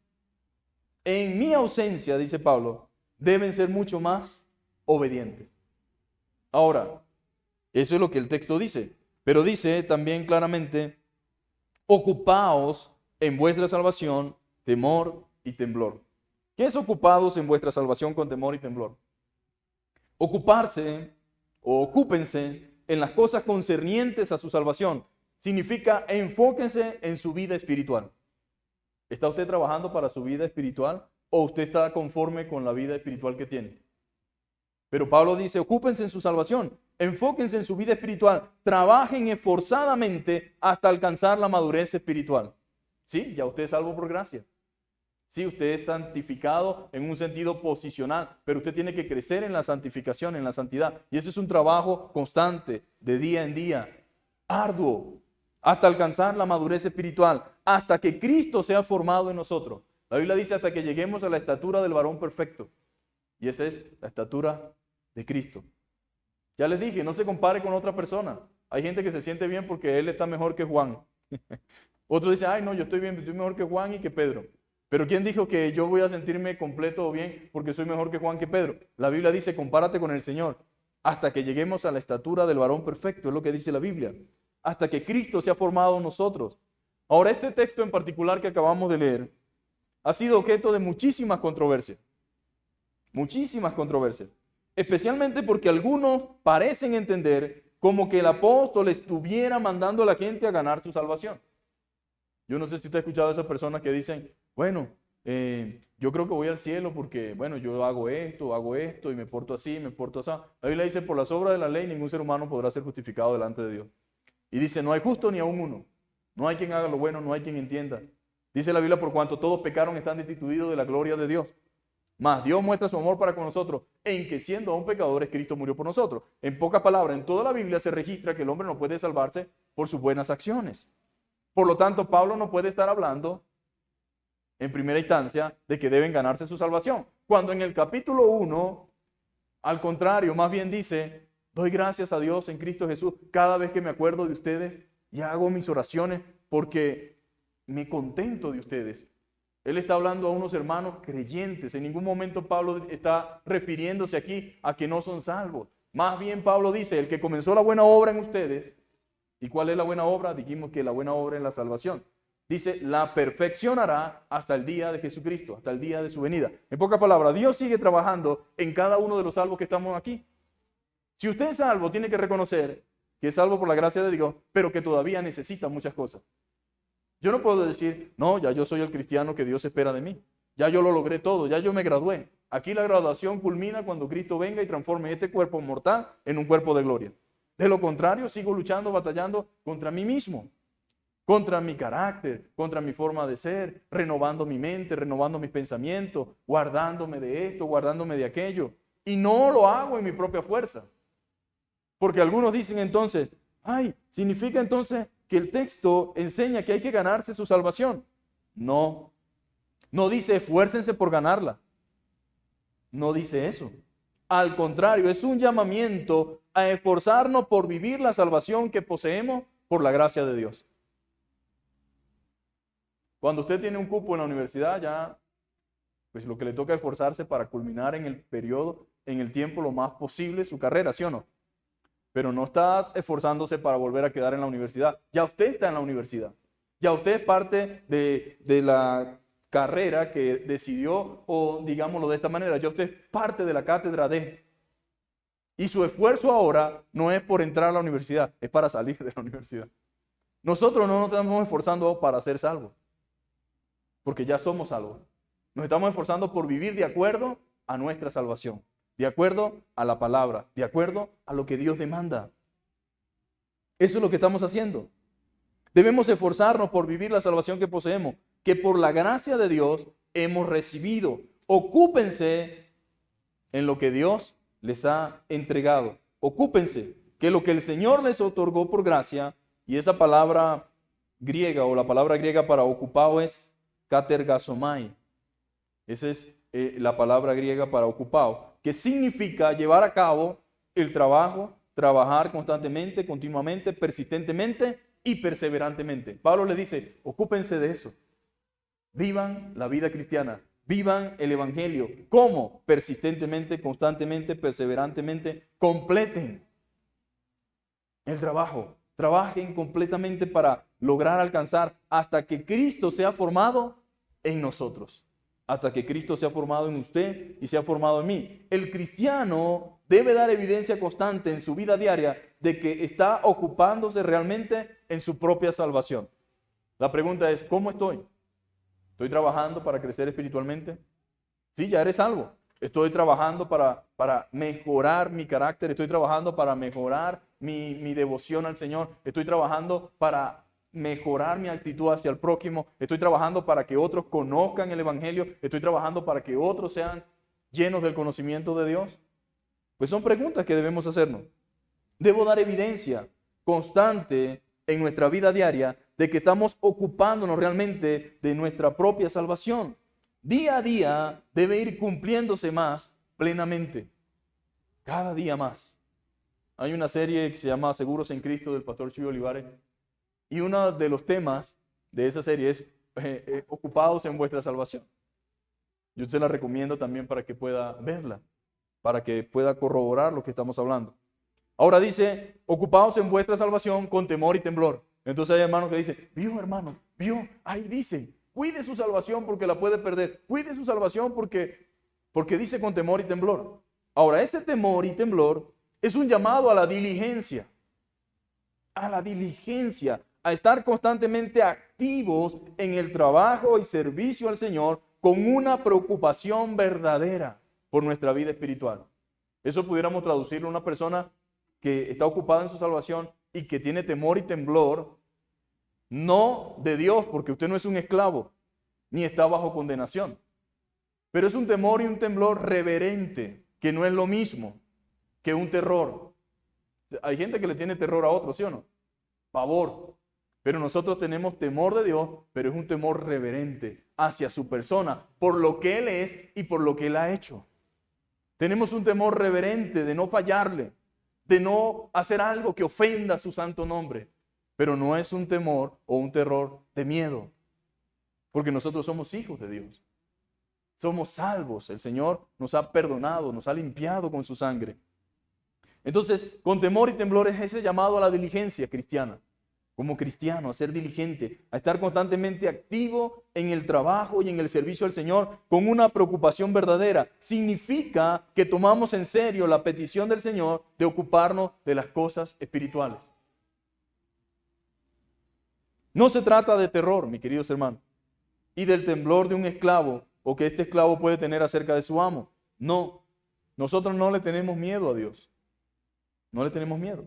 En mi ausencia, dice Pablo, deben ser mucho más obedientes. Ahora, eso es lo que el texto dice, pero dice también claramente, ocupaos en vuestra salvación, temor y temblor. ¿Qué es ocupados en vuestra salvación con temor y temblor? Ocuparse o ocúpense en las cosas concernientes a su salvación. Significa enfóquense en su vida espiritual. ¿Está usted trabajando para su vida espiritual o usted está conforme con la vida espiritual que tiene? Pero Pablo dice, ocúpense en su salvación, enfóquense en su vida espiritual, trabajen esforzadamente hasta alcanzar la madurez espiritual. Sí, ya usted es salvo por gracia. Sí, usted es santificado en un sentido posicional, pero usted tiene que crecer en la santificación, en la santidad. Y ese es un trabajo constante, de día en día, arduo, hasta alcanzar la madurez espiritual, hasta que Cristo sea formado en nosotros. La Biblia dice hasta que lleguemos a la estatura del varón perfecto. Y esa es la estatura de Cristo. Ya les dije, no se compare con otra persona. Hay gente que se siente bien porque él está mejor que Juan. Otro dice, ay no, yo estoy bien, estoy mejor que Juan y que Pedro. Pero ¿quién dijo que yo voy a sentirme completo o bien porque soy mejor que Juan que Pedro? La Biblia dice, compárate con el Señor hasta que lleguemos a la estatura del varón perfecto, es lo que dice la Biblia. Hasta que Cristo sea formado en nosotros. Ahora, este texto en particular que acabamos de leer ha sido objeto de muchísimas controversias. Muchísimas controversias. Especialmente porque algunos parecen entender como que el apóstol estuviera mandando a la gente a ganar su salvación. Yo no sé si usted ha escuchado a esas personas que dicen, bueno, yo creo que voy al cielo porque, bueno, yo hago esto y me porto así, me porto así. La Biblia dice, por las obras de la ley ningún ser humano podrá ser justificado delante de Dios. Y dice, no hay justo ni aún uno. No hay quien haga lo bueno, no hay quien entienda. Dice la Biblia, por cuanto todos pecaron están destituidos de la gloria de Dios. Mas Dios muestra su amor para con nosotros, en que siendo aún pecadores, Cristo murió por nosotros. En pocas palabras, en toda la Biblia se registra que el hombre no puede salvarse por sus buenas acciones. Por lo tanto, Pablo no puede estar hablando en primera instancia de que deben ganarse su salvación. Cuando en el capítulo 1, al contrario, más bien dice, doy gracias a Dios en Cristo Jesús cada vez que me acuerdo de ustedes y hago mis oraciones porque me contento de ustedes. Él está hablando a unos hermanos creyentes. En ningún momento Pablo está refiriéndose aquí a que no son salvos. Más bien Pablo dice, el que comenzó la buena obra en ustedes, ¿y cuál es la buena obra? Dijimos que la buena obra es la salvación. Dice, la perfeccionará hasta el día de Jesucristo, hasta el día de su venida. En pocas palabras, Dios sigue trabajando en cada uno de los salvos que estamos aquí. Si usted es salvo, tiene que reconocer que es salvo por la gracia de Dios, pero que todavía necesita muchas cosas. Yo no puedo decir, no, ya yo soy el cristiano que Dios espera de mí. Ya yo lo logré todo, ya yo me gradué. Aquí la graduación culmina cuando Cristo venga y transforme este cuerpo mortal en un cuerpo de gloria. De lo contrario, sigo luchando, batallando contra mí mismo, contra mi carácter, contra mi forma de ser, renovando mi mente, renovando mis pensamientos, guardándome de esto, guardándome de aquello. Y no lo hago en mi propia fuerza. Porque algunos dicen entonces, ay, significa entonces que el texto enseña que hay que ganarse su salvación. No, no dice esfuércense por ganarla. No dice eso. Al contrario, es un llamamiento a esforzarnos por vivir la salvación que poseemos por la gracia de Dios. Cuando usted tiene un cupo en la universidad, ya, pues lo que le toca es esforzarse para culminar en el periodo, en el tiempo lo más posible su carrera, ¿sí o no? Pero no está esforzándose para volver a quedar en la universidad. Ya usted está en la universidad. Ya usted es parte de la carrera que decidió, o digámoslo de esta manera, ya usted es parte de la cátedra de. Y su esfuerzo ahora no es por entrar a la universidad, es para salir de la universidad. Nosotros no nos estamos esforzando para ser salvos, porque ya somos salvos. Nos estamos esforzando por vivir de acuerdo a nuestra salvación, de acuerdo a la palabra, de acuerdo a lo que Dios demanda. Eso es lo que estamos haciendo. Debemos esforzarnos por vivir la salvación que poseemos, que por la gracia de Dios hemos recibido. Ocúpense en lo que Dios les ha entregado. Ocúpense, que lo que el Señor les otorgó por gracia, y esa palabra griega o la palabra griega para ocupado es katergasomai. Esa es la palabra griega para ocupado, que significa llevar a cabo el trabajo, trabajar constantemente, continuamente, persistentemente y perseverantemente. Pablo le dice, ocúpense de eso. Vivan la vida cristiana, vivan el evangelio. ¿Cómo? Persistentemente, constantemente, perseverantemente, completen el trabajo. Trabajen completamente para lograr alcanzar hasta que Cristo sea formado en nosotros. Hasta que Cristo sea formado en usted y sea formado en mí. El cristiano debe dar evidencia constante en su vida diaria de que está ocupándose realmente en su propia salvación. La pregunta es, ¿cómo estoy? ¿Estoy trabajando para crecer espiritualmente? Sí, ya eres salvo. Estoy trabajando para mejorar mi carácter. Estoy trabajando para mejorar mi devoción al Señor. Estoy trabajando para mejorar mi actitud hacia el prójimo. Estoy trabajando para que otros conozcan el evangelio. Estoy trabajando para que otros sean llenos del conocimiento de Dios. Pues son preguntas que debemos hacernos. Debo dar evidencia constante en nuestra vida diaria de que estamos ocupándonos realmente de nuestra propia salvación. Día a día debe ir cumpliéndose más plenamente. Cada día más. Hay una serie que se llama Seguros en Cristo del pastor Chuy Olivares. Y uno de los temas de esa serie es ocupados en vuestra salvación. Yo se la recomiendo también para que pueda verla, para que pueda corroborar lo que estamos hablando. Ahora dice, ocupados en vuestra salvación con temor y temblor. Entonces hay hermanos que dicen, vio hermano, vio, ahí dice, cuide su salvación porque la puede perder. Cuide su salvación porque dice con temor y temblor. Ahora, ese temor y temblor es un llamado a la diligencia. A la diligencia, a estar constantemente activos en el trabajo y servicio al Señor con una preocupación verdadera por nuestra vida espiritual. Eso pudiéramos traducirlo a una persona que está ocupada en su salvación y que tiene temor y temblor, no de Dios, porque usted no es un esclavo, ni está bajo condenación, pero es un temor y un temblor reverente, que no es lo mismo que un terror. Hay gente que le tiene terror a otros, ¿sí o no? Pavor. Pero nosotros tenemos temor de Dios, pero es un temor reverente hacia su persona, por lo que Él es y por lo que Él ha hecho. Tenemos un temor reverente de no fallarle, de no hacer algo que ofenda su santo nombre, pero no es un temor o un terror de miedo. porque nosotros somos hijos de Dios. Somos salvos. El Señor nos ha perdonado, nos ha limpiado con su sangre. Entonces, con temor y temblor es ese llamado a la diligencia cristiana. Como cristiano, a ser diligente, a estar constantemente activo en el trabajo y en el servicio al Señor con una preocupación verdadera. Significa que tomamos en serio la petición del Señor de ocuparnos de las cosas espirituales. No se trata de terror, mis queridos hermanos, y del temblor de un esclavo o que este esclavo puede tener acerca de su amo. No, nosotros no le tenemos miedo a Dios. No le tenemos miedo.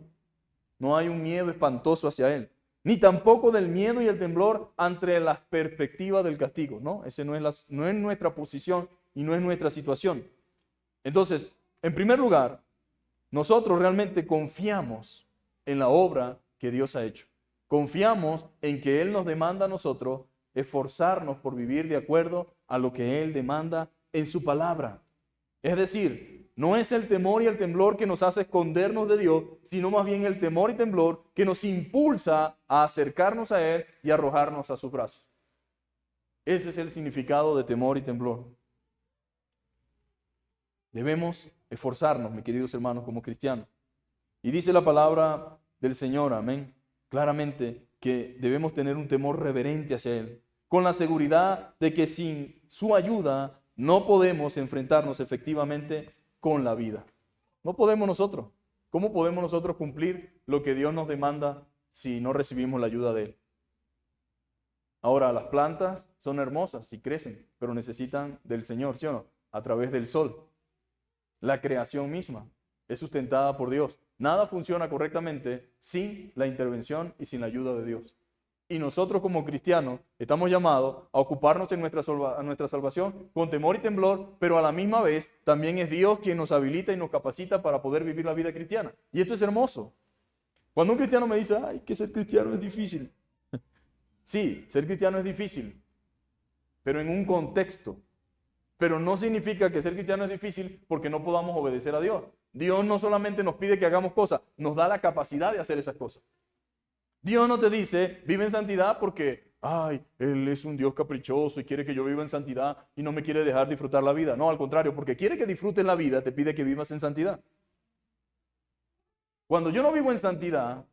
No hay un miedo espantoso hacia Él. Ni tampoco del miedo y el temblor ante las perspectivas del castigo. No, ese no es nuestra posición y no es nuestra situación. Entonces, en primer lugar, nosotros realmente confiamos en la obra que Dios ha hecho. Confiamos en que Él nos demanda a nosotros esforzarnos por vivir de acuerdo a lo que Él demanda en su palabra. Es decir, no es el temor y el temblor que nos hace escondernos de Dios, sino más bien el temor y temblor que nos impulsa a acercarnos a Él y arrojarnos a sus brazos. Ese es el significado de temor y temblor. Debemos esforzarnos, mis queridos hermanos, como cristianos. Y dice la palabra del Señor, amén, claramente que debemos tener un temor reverente hacia Él, con la seguridad de que sin su ayuda no podemos enfrentarnos efectivamente con la vida. No podemos nosotros. ¿Cómo podemos nosotros cumplir lo que Dios nos demanda si no recibimos la ayuda de Él? Ahora, las plantas son hermosas y crecen, pero necesitan del Señor, ¿sí o no? A través del sol. La creación misma es sustentada por Dios. Nada funciona correctamente sin la intervención y sin la ayuda de Dios. Y nosotros como cristianos estamos llamados a ocuparnos en nuestra salvación con temor y temblor, pero a la misma vez también es Dios quien nos habilita y nos capacita para poder vivir la vida cristiana. Y esto es hermoso. Cuando un cristiano me dice, ay, que ser cristiano es difícil. Sí, ser cristiano es difícil, pero en un contexto. Pero no significa que ser cristiano es difícil porque no podamos obedecer a Dios. Dios no solamente nos pide que hagamos cosas, nos da la capacidad de hacer esas cosas. Dios no te dice, vive en santidad porque, ay, Él es un Dios caprichoso y quiere que yo viva en santidad y no me quiere dejar disfrutar la vida. No, al contrario, porque quiere que disfrutes la vida, te pide que vivas en santidad. Cuando yo no vivo en santidad,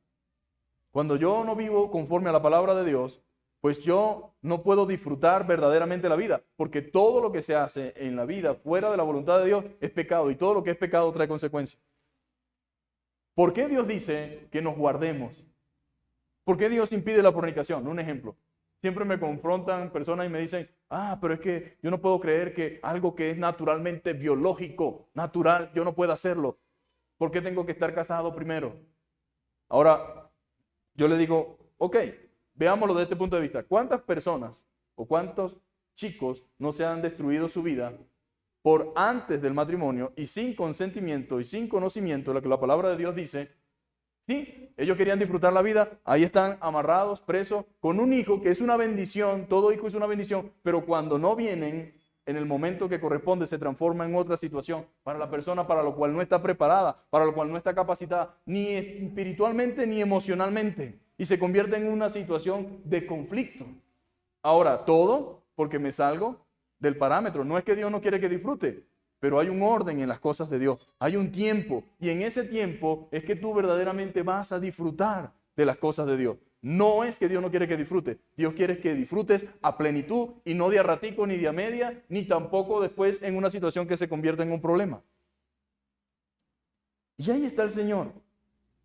cuando yo no vivo conforme a la palabra de Dios, pues yo no puedo disfrutar verdaderamente la vida, porque todo lo que se hace en la vida fuera de la voluntad de Dios es pecado y todo lo que es pecado trae consecuencias. ¿Por qué Dios dice que nos guardemos? ¿Por qué Dios impide la fornicación? Un ejemplo. Siempre me confrontan personas y me dicen, pero es que yo no puedo creer que algo que es naturalmente biológico, natural, yo no puedo hacerlo. ¿Por qué tengo que estar casado primero? Ahora, yo le digo, ok, veámoslo desde este punto de vista. ¿Cuántas personas o cuántos chicos no se han destruido su vida por antes del matrimonio y sin consentimiento y sin conocimiento de lo que la palabra de Dios dice? Sí, ellos querían disfrutar la vida, ahí están amarrados, presos, con un hijo que es una bendición, todo hijo es una bendición, pero cuando no vienen en el momento que corresponde se transforma en otra situación para la persona para lo cual no está preparada, para lo cual no está capacitada, ni espiritualmente ni emocionalmente, y se convierte en una situación de conflicto. Ahora, todo porque me salgo del parámetro, no es que Dios no quiere que disfrute, pero hay un orden en las cosas de Dios, hay un tiempo, y en ese tiempo es que tú verdaderamente vas a disfrutar de las cosas de Dios. No es que Dios no quiere que disfrutes, Dios quiere que disfrutes a plenitud y no de a ratico, ni de a media, ni tampoco después en una situación que se convierta en un problema. Y ahí está el Señor,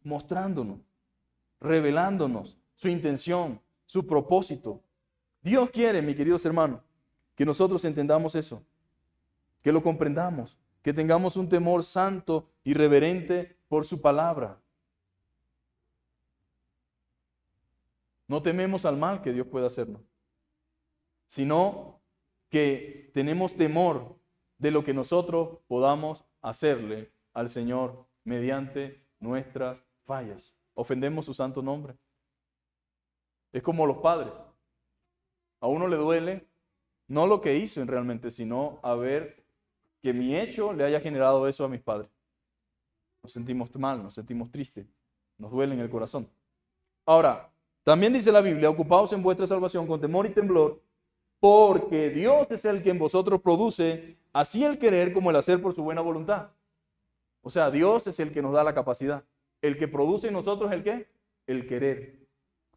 mostrándonos, revelándonos su intención, su propósito. Dios quiere, mis queridos hermanos, que nosotros entendamos eso. Que lo comprendamos, que tengamos un temor santo y reverente por su palabra. No tememos al mal que Dios pueda hacernos, sino que tenemos temor de lo que nosotros podamos hacerle al Señor mediante nuestras fallas. Ofendemos su santo nombre. Es como los padres. A uno le duele no lo que hizo realmente, sino haber que mi hecho le haya generado eso a mis padres. Nos sentimos mal, nos sentimos tristes, nos duele en el corazón. Ahora, también dice la Biblia, ocupaos en vuestra salvación con temor y temblor, porque Dios es el que en vosotros produce así el querer como el hacer por su buena voluntad. O sea, Dios es el que nos da la capacidad. El que produce en nosotros el ¿qué? El querer.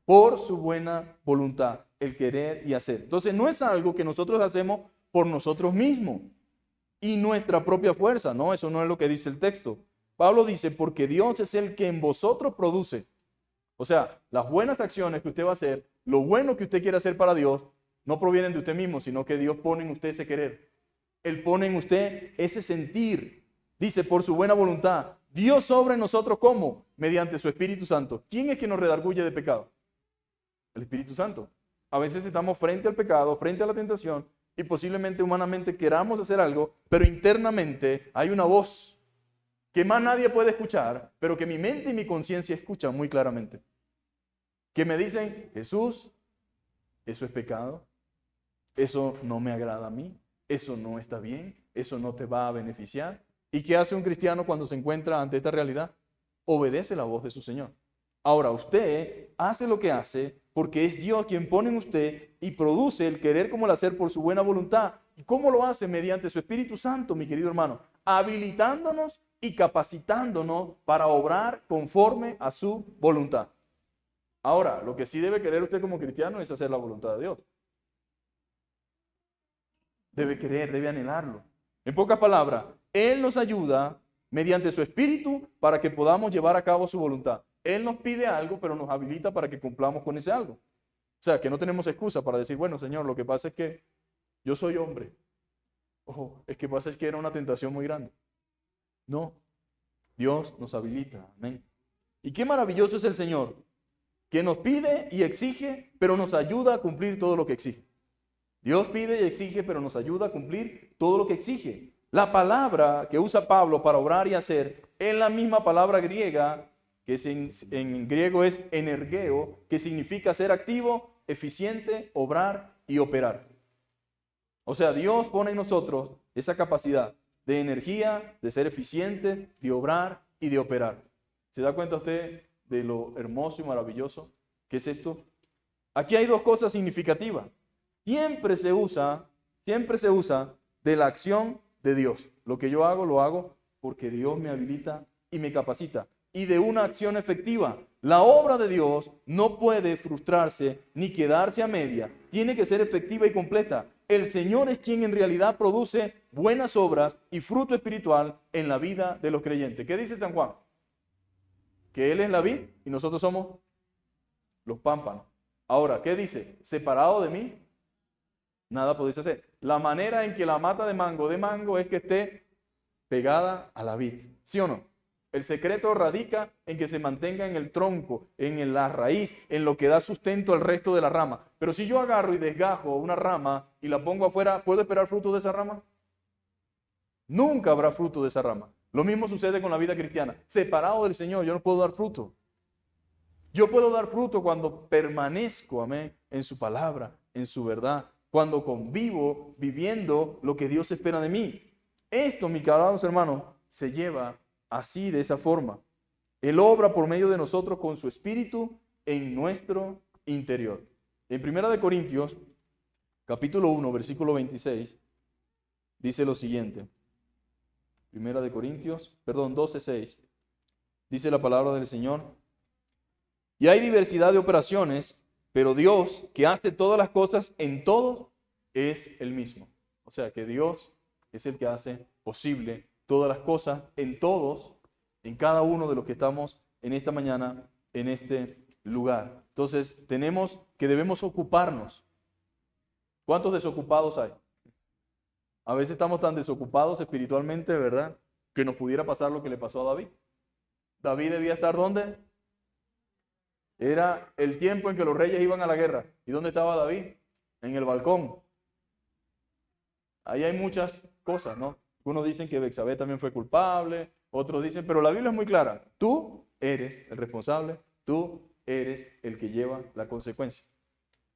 Por su buena voluntad, el querer y hacer. Entonces no es algo que nosotros hacemos por nosotros mismos y nuestra propia fuerza. No, eso no es lo que dice el texto. Pablo dice, porque Dios es el que en vosotros produce. O sea, las buenas acciones que usted va a hacer, lo bueno que usted quiere hacer para Dios, no provienen de usted mismo, sino que Dios pone en usted ese querer. Él pone en usted ese sentir. Dice, por su buena voluntad. Dios obra en nosotros, ¿cómo? Mediante su Espíritu Santo. ¿Quién es que nos redarguye de pecado? El Espíritu Santo. A veces estamos frente al pecado, frente a la tentación, y posiblemente humanamente queramos hacer algo, pero internamente hay una voz que más nadie puede escuchar, pero que mi mente y mi conciencia escuchan muy claramente. Que me dicen, Jesús, eso es pecado, eso no me agrada a mí, eso no está bien, eso no te va a beneficiar. ¿Y qué hace un cristiano cuando se encuentra ante esta realidad? Obedece la voz de su Señor. Ahora, usted hace lo que hace porque es Dios quien pone en usted y produce el querer como el hacer por su buena voluntad. ¿Y cómo lo hace? Mediante su Espíritu Santo, mi querido hermano, habilitándonos y capacitándonos para obrar conforme a su voluntad. Ahora, lo que sí debe querer usted como cristiano es hacer la voluntad de Dios. Debe querer, debe anhelarlo. En pocas palabras, Él nos ayuda mediante su Espíritu para que podamos llevar a cabo su voluntad. Él nos pide algo, pero nos habilita para que cumplamos con ese algo. O sea, que no tenemos excusa para decir, bueno, Señor, lo que pasa es que yo soy hombre. Ojo, es que pasa es que era una tentación muy grande. No, Dios nos habilita. Amén. Y qué maravilloso es el Señor, que nos pide y exige, pero nos ayuda a cumplir todo lo que exige. Dios pide y exige, pero nos ayuda a cumplir todo lo que exige. La palabra que usa Pablo para obrar y hacer es la misma palabra griega, que en griego es energeo, que significa ser activo, eficiente, obrar y operar. O sea, Dios pone en nosotros esa capacidad de energía, de ser eficiente, de obrar y de operar. ¿Se da cuenta usted de lo hermoso y maravilloso que es esto? Aquí hay dos cosas significativas. Siempre se usa de la acción de Dios. Lo que yo hago, lo hago porque Dios me habilita y me capacita. Y de una acción efectiva. La obra de Dios no puede frustrarse ni quedarse a media. Tiene que ser efectiva y completa. El Señor es quien en realidad produce buenas obras y fruto espiritual en la vida de los creyentes. ¿Qué dice San Juan? Que Él es la vid y nosotros somos los pámpanos. Ahora, ¿qué dice? Separado de mí, nada podéis hacer. La manera en que la mata de mango es que esté pegada a la vid. ¿Sí o no? El secreto radica en que se mantenga en el tronco, en la raíz, en lo que da sustento al resto de la rama. Pero si yo agarro y desgajo una rama y la pongo afuera, ¿puedo esperar fruto de esa rama? Nunca habrá fruto de esa rama. Lo mismo sucede con la vida cristiana. Separado del Señor, yo no puedo dar fruto. Yo puedo dar fruto cuando permanezco, amén, en su palabra, en su verdad, cuando convivo viviendo lo que Dios espera de mí. Esto, mis queridos hermanos, se lleva así, de esa forma. Él obra por medio de nosotros con su Espíritu en nuestro interior. En 1 Corintios, capítulo 1, versículo 26, dice lo siguiente. 12:6. Dice la palabra del Señor. Y hay diversidad de operaciones, pero Dios, que hace todas las cosas en todos, es el mismo. O sea, que Dios es el que hace posible todas las cosas en todos, en cada uno de los que estamos en esta mañana, en este lugar. Entonces, debemos ocuparnos. ¿Cuántos desocupados hay? A veces estamos tan desocupados espiritualmente, ¿verdad? Que nos pudiera pasar lo que le pasó a David. David debía estar ¿dónde? Era el tiempo en que los reyes iban a la guerra. ¿Y dónde estaba David? En el balcón. Ahí hay muchas cosas, ¿no? Unos dicen que Betsabé también fue culpable, otros dicen, pero la Biblia es muy clara. Tú eres el responsable, tú eres el que lleva la consecuencia.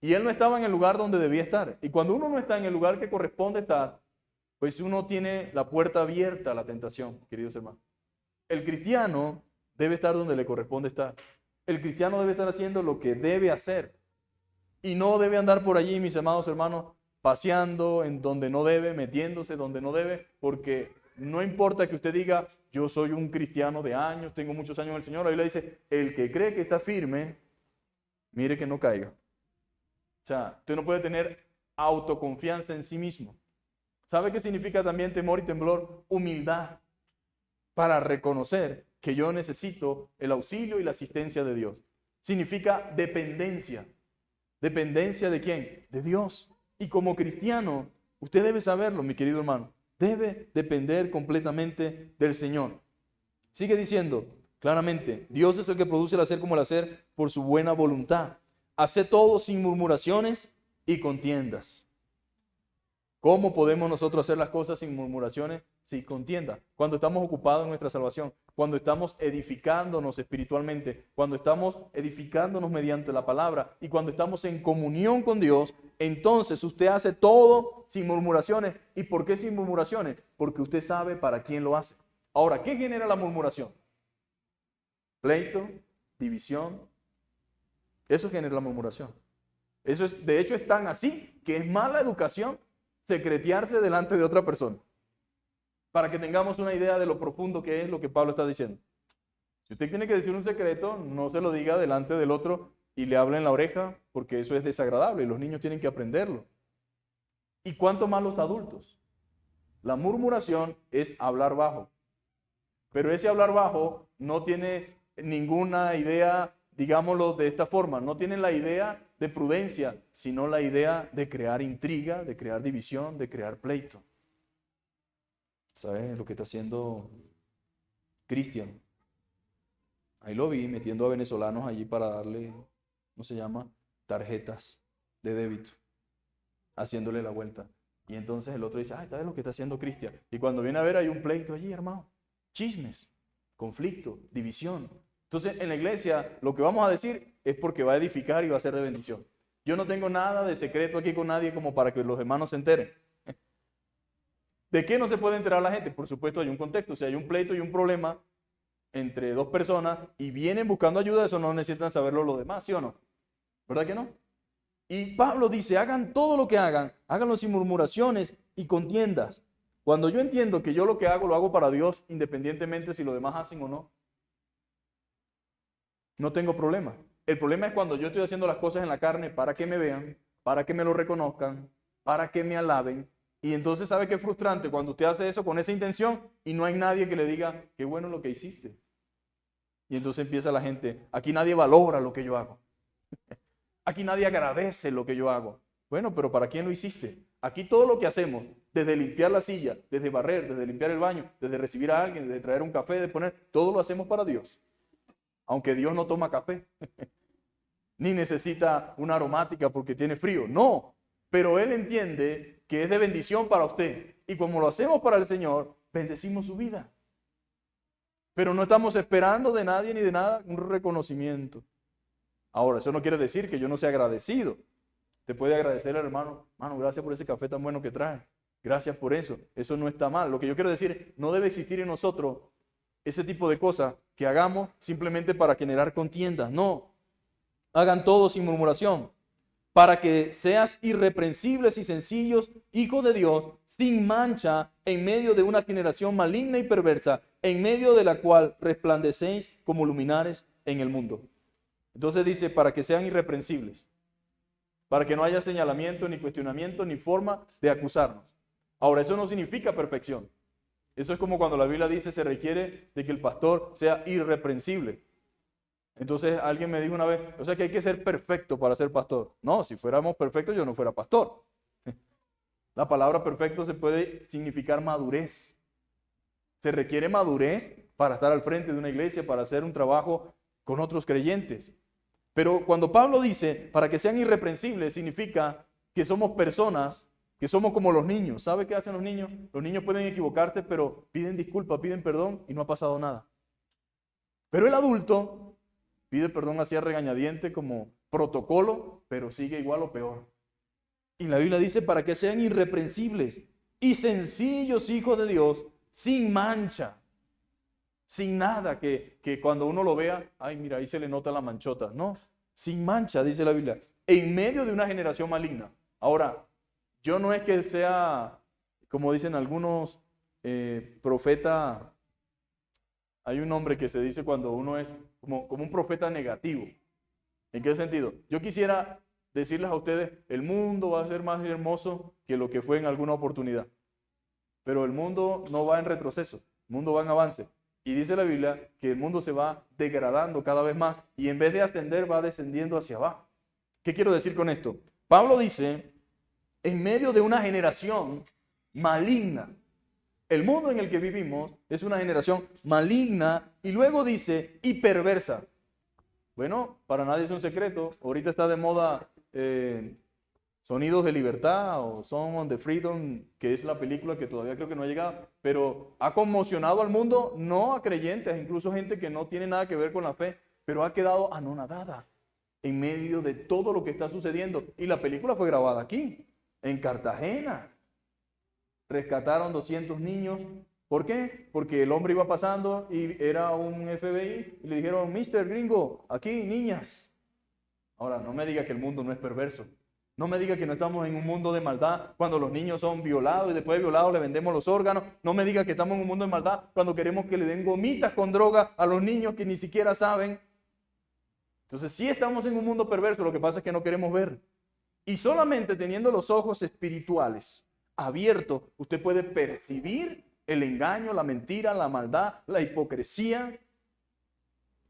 Y él no estaba en el lugar donde debía estar. Y cuando uno no está en el lugar que corresponde estar, pues uno tiene la puerta abierta a la tentación, queridos hermanos. El cristiano debe estar donde le corresponde estar. El cristiano debe estar haciendo lo que debe hacer. Y no debe andar por allí, mis amados hermanos, paseando en donde no debe, metiéndose donde no debe, porque no importa que usted diga, yo soy un cristiano de años, tengo muchos años en el Señor, la Biblia dice, el que cree que está firme, mire que no caiga. O sea, usted no puede tener autoconfianza en sí mismo. ¿Sabe qué significa también temor y temblor? Humildad, para reconocer que yo necesito el auxilio y la asistencia de Dios. Significa dependencia. ¿Dependencia de quién? De Dios. Y como cristiano, usted debe saberlo, mi querido hermano. Debe depender completamente del Señor. Sigue diciendo claramente, Dios es el que produce el hacer como el hacer por su buena voluntad. Hace todo sin murmuraciones y contiendas. ¿Cómo podemos nosotros hacer las cosas sin murmuraciones, sin contiendas? Cuando estamos ocupados en nuestra salvación, cuando estamos edificándonos espiritualmente, cuando estamos edificándonos mediante la palabra y cuando estamos en comunión con Dios, entonces usted hace todo sin murmuraciones. ¿Y por qué sin murmuraciones? Porque usted sabe para quién lo hace. Ahora, ¿qué genera la murmuración? Pleito, división. Eso genera la murmuración. Eso es, de hecho, es tan así que es mala educación secretearse delante de otra persona. Para que tengamos una idea de lo profundo que es lo que Pablo está diciendo. Si usted tiene que decir un secreto, no se lo diga delante del otro y le hable en la oreja, porque eso es desagradable y los niños tienen que aprenderlo. ¿Y cuánto más los adultos? La murmuración es hablar bajo. Pero ese hablar bajo no tiene ninguna idea, digámoslo de esta forma, no tiene la idea de prudencia, sino la idea de crear intriga, de crear división, de crear pleito. ¿Sabe lo que está haciendo Cristian? Ahí lo vi metiendo a venezolanos allí para darle, ¿cómo se llama? Tarjetas de débito, haciéndole la vuelta. Y entonces el otro dice, ay, ¿sabes lo que está haciendo Cristian? Y cuando viene a ver hay un pleito allí, hermano. Chismes, conflicto, división. Entonces en la iglesia lo que vamos a decir es porque va a edificar y va a ser de bendición. Yo no tengo nada de secreto aquí con nadie como para que los hermanos se enteren. ¿De qué no se puede enterar la gente? Por supuesto hay un contexto. Si hay un pleito y un problema entre dos personas y vienen buscando ayuda, eso no necesitan saberlo los demás, ¿sí o no? ¿Verdad que no? Y Pablo dice, hagan todo lo que hagan, háganlo sin murmuraciones y contiendas. Cuando yo entiendo que yo lo que hago lo hago para Dios, independientemente si los demás hacen o no, no tengo problema. El problema es cuando yo estoy haciendo las cosas en la carne para que me vean, para que me lo reconozcan, para que me alaben. Y entonces, ¿sabe qué es frustrante? Cuando usted hace eso con esa intención y no hay nadie que le diga, qué bueno lo que hiciste. Y entonces empieza la gente, aquí nadie valora lo que yo hago. Aquí nadie agradece lo que yo hago. Bueno, pero ¿para quién lo hiciste? Aquí todo lo que hacemos, desde limpiar la silla, desde barrer, desde limpiar el baño, desde recibir a alguien, desde traer un café, de poner, todo lo hacemos para Dios. Aunque Dios no toma café, ni necesita una aromática porque tiene frío. No, pero Él entiende que es de bendición para usted. Y como lo hacemos para el Señor, bendecimos su vida. Pero no estamos esperando de nadie ni de nada un reconocimiento. Ahora, eso no quiere decir que yo no sea agradecido. Te puede agradecer al hermano, hermano, gracias por ese café tan bueno que trae. Gracias por eso. Eso no está mal. Lo que yo quiero decir es, no debe existir en nosotros ese tipo de cosas que hagamos simplemente para generar contiendas. No, hagan todo sin murmuración, para que seas irreprensibles y sencillos, hijos de Dios, sin mancha, en medio de una generación maligna y perversa, en medio de la cual resplandecéis como luminares en el mundo. Entonces dice, para que sean irreprensibles, para que no haya señalamiento, ni cuestionamiento, ni forma de acusarnos. Ahora, eso no significa perfección. Eso es como cuando la Biblia dice, se requiere de que el pastor sea irreprensible. Entonces alguien me dijo una vez, o sea que hay que ser perfecto para ser pastor. No, si fuéramos perfectos yo no fuera pastor. La palabra perfecto se puede significar madurez. Se requiere madurez para estar al frente de una iglesia, para hacer un trabajo con otros creyentes. Pero cuando Pablo dice, para que sean irreprensibles, significa que somos personas, que somos como los niños. ¿Sabe qué hacen los niños? Los niños pueden equivocarse, pero piden disculpas, piden perdón y no ha pasado nada. Pero el adulto pide perdón así a regañadiente como protocolo, pero sigue igual o peor. Y la Biblia dice, para que sean irreprensibles y sencillos hijos de Dios, sin mancha, sin nada que cuando uno lo vea, ay mira, ahí se le nota la manchota. No, sin mancha, dice la Biblia, en medio de una generación maligna. Ahora, Yo no es que sea, como dicen algunos, profeta. Hay un nombre que se dice cuando uno es como un profeta negativo. ¿En qué sentido? Yo quisiera decirles a ustedes, el mundo va a ser más hermoso que lo que fue en alguna oportunidad. Pero el mundo no va en retroceso, el mundo va en avance. Y dice la Biblia que el mundo se va degradando cada vez más y en vez de ascender va descendiendo hacia abajo. ¿Qué quiero decir con esto? Pablo dice, en medio de una generación maligna, el mundo en el que vivimos es una generación maligna y luego dice, y perversa. Bueno, para nadie es un secreto. Ahorita está de moda Sonidos de Libertad o Song of the Freedom, que es la película que todavía creo que no ha llegado, pero ha conmocionado al mundo, no a creyentes, incluso gente que no tiene nada que ver con la fe, pero ha quedado anonadada en medio de todo lo que está sucediendo. Y la película fue grabada aquí, en Cartagena. Rescataron 200 niños. ¿Por qué? Porque el hombre iba pasando y era un FBI y le dijeron, Mr. Gringo, aquí niñas. Ahora, no me diga que el mundo no es perverso. No me diga que no estamos en un mundo de maldad cuando los niños son violados y después de violados le vendemos los órganos. No me diga que estamos en un mundo de maldad cuando queremos que le den gomitas con droga a los niños que ni siquiera saben. Entonces sí estamos en un mundo perverso, lo que pasa es que no queremos ver. Y solamente teniendo los ojos espirituales abiertos, usted puede percibir el engaño, la mentira, la maldad, la hipocresía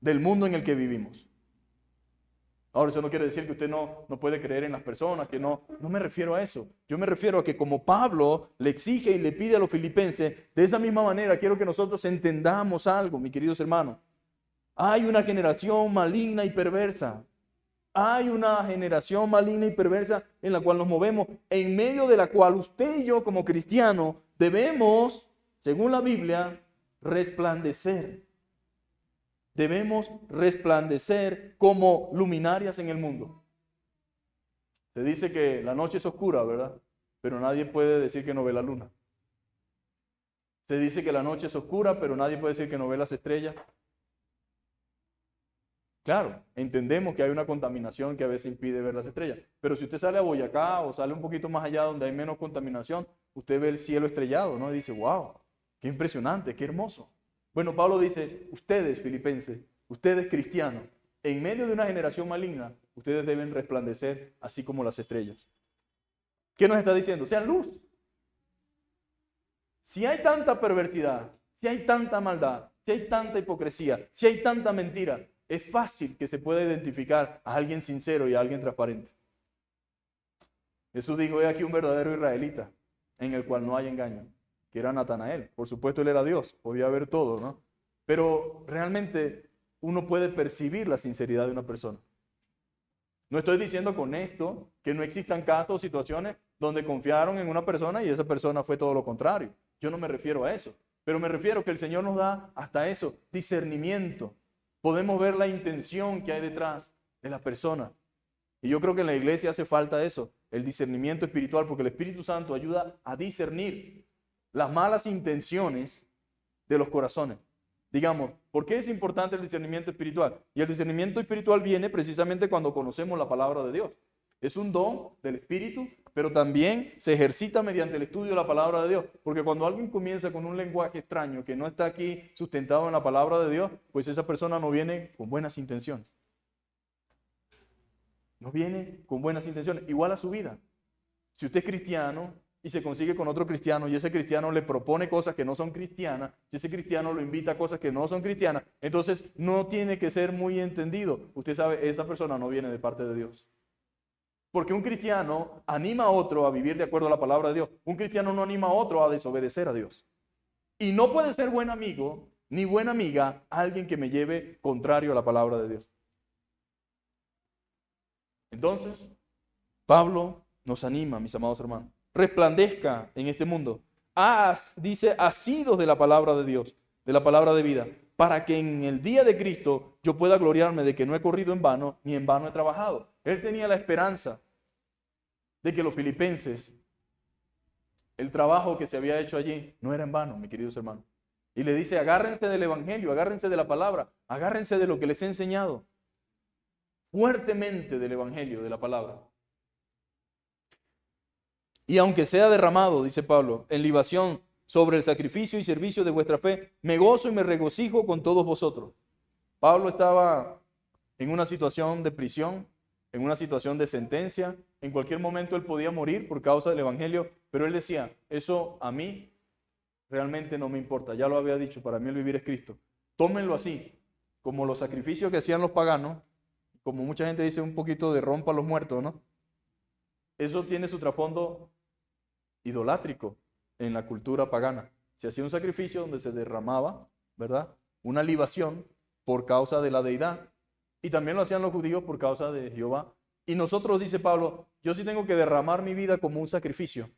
del mundo en el que vivimos. Ahora, eso no quiere decir que usted no puede creer en las personas, que no me refiero a eso. Yo me refiero a que como Pablo le exige y le pide a los filipenses, de esa misma manera quiero que nosotros entendamos algo, mis queridos hermanos. Hay una generación maligna y perversa. Hay una generación maligna y perversa en la cual nos movemos, en medio de la cual usted y yo como cristianos debemos, según la Biblia, resplandecer. Debemos resplandecer como luminarias en el mundo. Se dice que la noche es oscura, ¿verdad? Pero nadie puede decir que no ve la luna. Se dice que la noche es oscura, pero nadie puede decir que no ve las estrellas. Claro, entendemos que hay una contaminación que a veces impide ver las estrellas, pero si usted sale a Boyacá o sale un poquito más allá donde hay menos contaminación, usted ve el cielo estrellado, ¿no? Y dice, wow, qué impresionante, qué hermoso. Bueno, Pablo dice, ustedes filipenses, ustedes cristianos, en medio de una generación maligna, ustedes deben resplandecer así como las estrellas. ¿Qué nos está diciendo? Sean luz. Si hay tanta perversidad, si hay tanta maldad, si hay tanta hipocresía, si hay tanta mentira, es fácil que se pueda identificar a alguien sincero y a alguien transparente. Jesús dijo, he aquí un verdadero israelita, en el cual no hay engaño, que era Natanael. Por supuesto, él era Dios, podía ver todo, ¿no? Pero realmente uno puede percibir la sinceridad de una persona. No estoy diciendo con esto que no existan casos o situaciones donde confiaron en una persona y esa persona fue todo lo contrario. Yo no me refiero a eso, pero me refiero que el Señor nos da hasta eso, discernimiento. Podemos ver la intención que hay detrás de la persona. Y yo creo que en la iglesia hace falta eso, el discernimiento espiritual, porque el Espíritu Santo ayuda a discernir las malas intenciones de los corazones. Digamos, ¿por qué es importante el discernimiento espiritual? Y el discernimiento espiritual viene precisamente cuando conocemos la palabra de Dios. Es un don del Espíritu, pero también se ejercita mediante el estudio de la palabra de Dios. Porque cuando alguien comienza con un lenguaje extraño que no está aquí sustentado en la palabra de Dios, pues esa persona no viene con buenas intenciones. No viene con buenas intenciones. Igual a su vida. Si usted es cristiano y se consigue con otro cristiano y ese cristiano le propone cosas que no son cristianas, si ese cristiano lo invita a cosas que no son cristianas, entonces no tiene que ser muy entendido. Usted sabe, esa persona no viene de parte de Dios. Porque un cristiano anima a otro a vivir de acuerdo a la palabra de Dios. Un cristiano no anima a otro a desobedecer a Dios. Y no puede ser buen amigo ni buena amiga alguien que me lleve contrario a la palabra de Dios. Entonces, Pablo nos anima, mis amados hermanos. Resplandezca en este mundo. Dice, asidos de la palabra de Dios, de la palabra de vida, para que en el día de Cristo yo pueda gloriarme de que no he corrido en vano, ni en vano he trabajado. Él tenía la esperanza de que los filipenses, el trabajo que se había hecho allí, no era en vano, mis queridos hermanos. Y le dice, agárrense del evangelio, agárrense de la palabra, agárrense de lo que les he enseñado. Fuertemente del evangelio, de la palabra. Y aunque sea derramado, dice Pablo, en libación sobre el sacrificio y servicio de vuestra fe, me gozo y me regocijo con todos vosotros. Pablo estaba en una situación de prisión, en una situación de sentencia. En cualquier momento él podía morir por causa del evangelio, pero él decía, eso a mí realmente no me importa. Ya lo había dicho, para mí el vivir es Cristo. Tómenlo así, como los sacrificios que hacían los paganos, como mucha gente dice un poquito de rompa a los muertos, ¿no? Eso tiene su trasfondo idolátrico en la cultura pagana. Se hacía un sacrificio donde se derramaba, ¿verdad? Una libación por causa de la deidad. Y también lo hacían los judíos por causa de Jehová. Y nosotros, dice Pablo, yo sí tengo que derramar mi vida como un sacrificio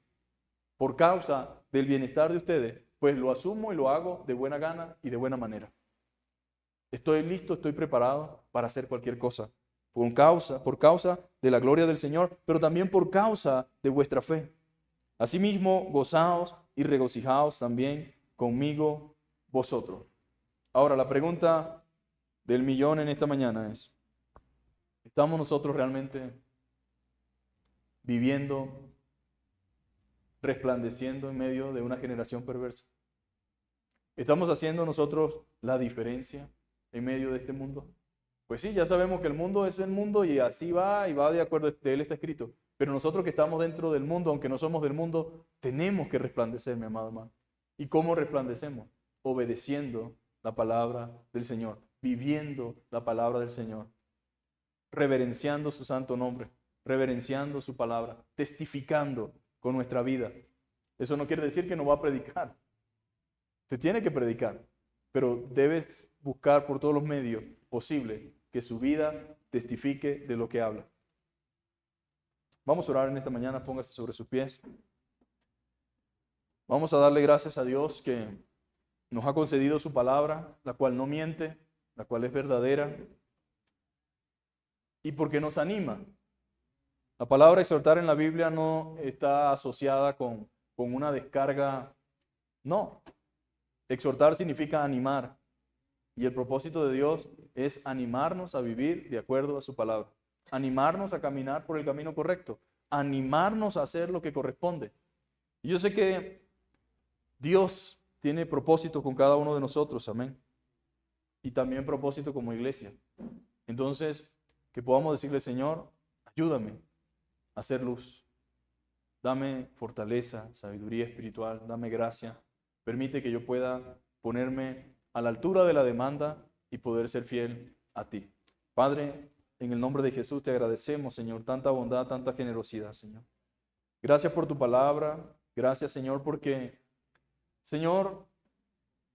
por causa del bienestar de ustedes, pues lo asumo y lo hago de buena gana y de buena manera. Estoy listo, estoy preparado para hacer cualquier cosa, por causa de la gloria del Señor, pero también por causa de vuestra fe. Asimismo, gozaos y regocijaos también conmigo vosotros. Ahora, la pregunta del millón en esta mañana es, ¿estamos nosotros realmente viviendo, resplandeciendo en medio de una generación perversa? ¿Estamos haciendo nosotros la diferencia en medio de este mundo? Pues sí, ya sabemos que el mundo es el mundo y así va y va de acuerdo, de él está escrito. Pero nosotros que estamos dentro del mundo, aunque no somos del mundo, tenemos que resplandecer, mi amado hermano. ¿Y cómo resplandecemos? Obedeciendo la palabra del Señor, viviendo la palabra del Señor, reverenciando su santo nombre, reverenciando su palabra, testificando con nuestra vida. Eso no quiere decir que no va a predicar. Usted tiene que predicar, pero debes buscar por todos los medios posibles que su vida testifique de lo que habla. Vamos a orar en esta mañana, póngase sobre sus pies. Vamos a darle gracias a Dios que nos ha concedido su palabra, la cual no miente, la cual es verdadera, y porque nos anima. La palabra exhortar en la Biblia no está asociada con una descarga, no. Exhortar significa animar, y el propósito de Dios es animarnos a vivir de acuerdo a su palabra, animarnos a caminar por el camino correcto, animarnos a hacer lo que corresponde. Y yo sé que Dios tiene propósito con cada uno de nosotros, amén, y también propósito como iglesia. Entonces, que podamos decirle, Señor, ayúdame a hacer luz, dame fortaleza, sabiduría espiritual, dame gracia, permite que yo pueda ponerme a la altura de la demanda y poder ser fiel a ti. Padre, en el nombre de Jesús te agradecemos, Señor, tanta bondad, tanta generosidad, Señor. Gracias por tu palabra, gracias, Señor, porque, Señor,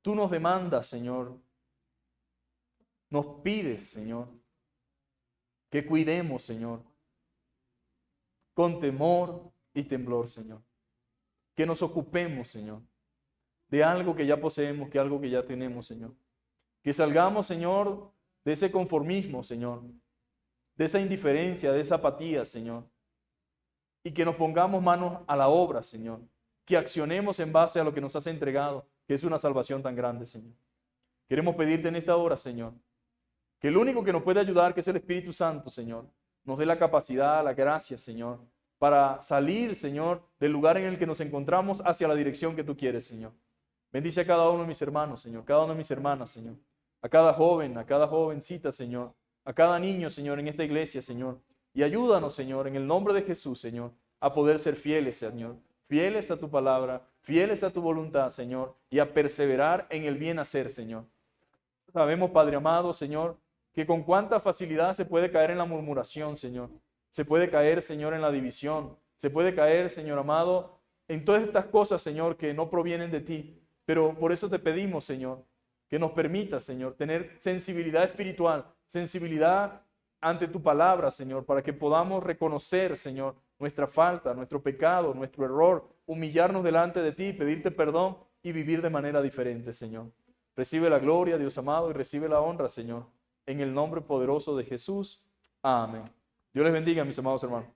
tú nos demandas, Señor, nos pides, Señor, que cuidemos, Señor, con temor y temblor, Señor. Que nos ocupemos, Señor, de algo que ya poseemos, que algo que ya tenemos, Señor. Que salgamos, Señor, de ese conformismo, Señor, de esa indiferencia, de esa apatía, Señor. Y que nos pongamos manos a la obra, Señor. Que accionemos en base a lo que nos has entregado, que es una salvación tan grande, Señor. Queremos pedirte en esta hora, Señor, que el único que nos puede ayudar, que es el Espíritu Santo, Señor, nos dé la capacidad, la gracia, Señor, para salir, Señor, del lugar en el que nos encontramos hacia la dirección que tú quieres, Señor. Bendice a cada uno de mis hermanos, Señor, cada una de mis hermanas, Señor. A cada joven, a cada jovencita, Señor. A cada niño, Señor, en esta iglesia, Señor. Y ayúdanos, Señor, en el nombre de Jesús, Señor, a poder ser fieles, Señor. Fieles a tu palabra, fieles a tu voluntad, Señor, y a perseverar en el bien hacer, Señor. Sabemos, Padre amado, Señor, que con cuánta facilidad se puede caer en la murmuración, Señor. Se puede caer, Señor, en la división. Se puede caer, Señor amado, en todas estas cosas, Señor, que no provienen de ti. Pero por eso te pedimos, Señor, que nos permitas, Señor, tener sensibilidad espiritual, sensibilidad ante tu palabra, Señor, para que podamos reconocer, Señor, nuestra falta, nuestro pecado, nuestro error, humillarnos delante de ti, pedirte perdón y vivir de manera diferente, Señor. Recibe la gloria, Dios amado, y recibe la honra, Señor, en el nombre poderoso de Jesús. Amén. Dios les bendiga, mis amados hermanos.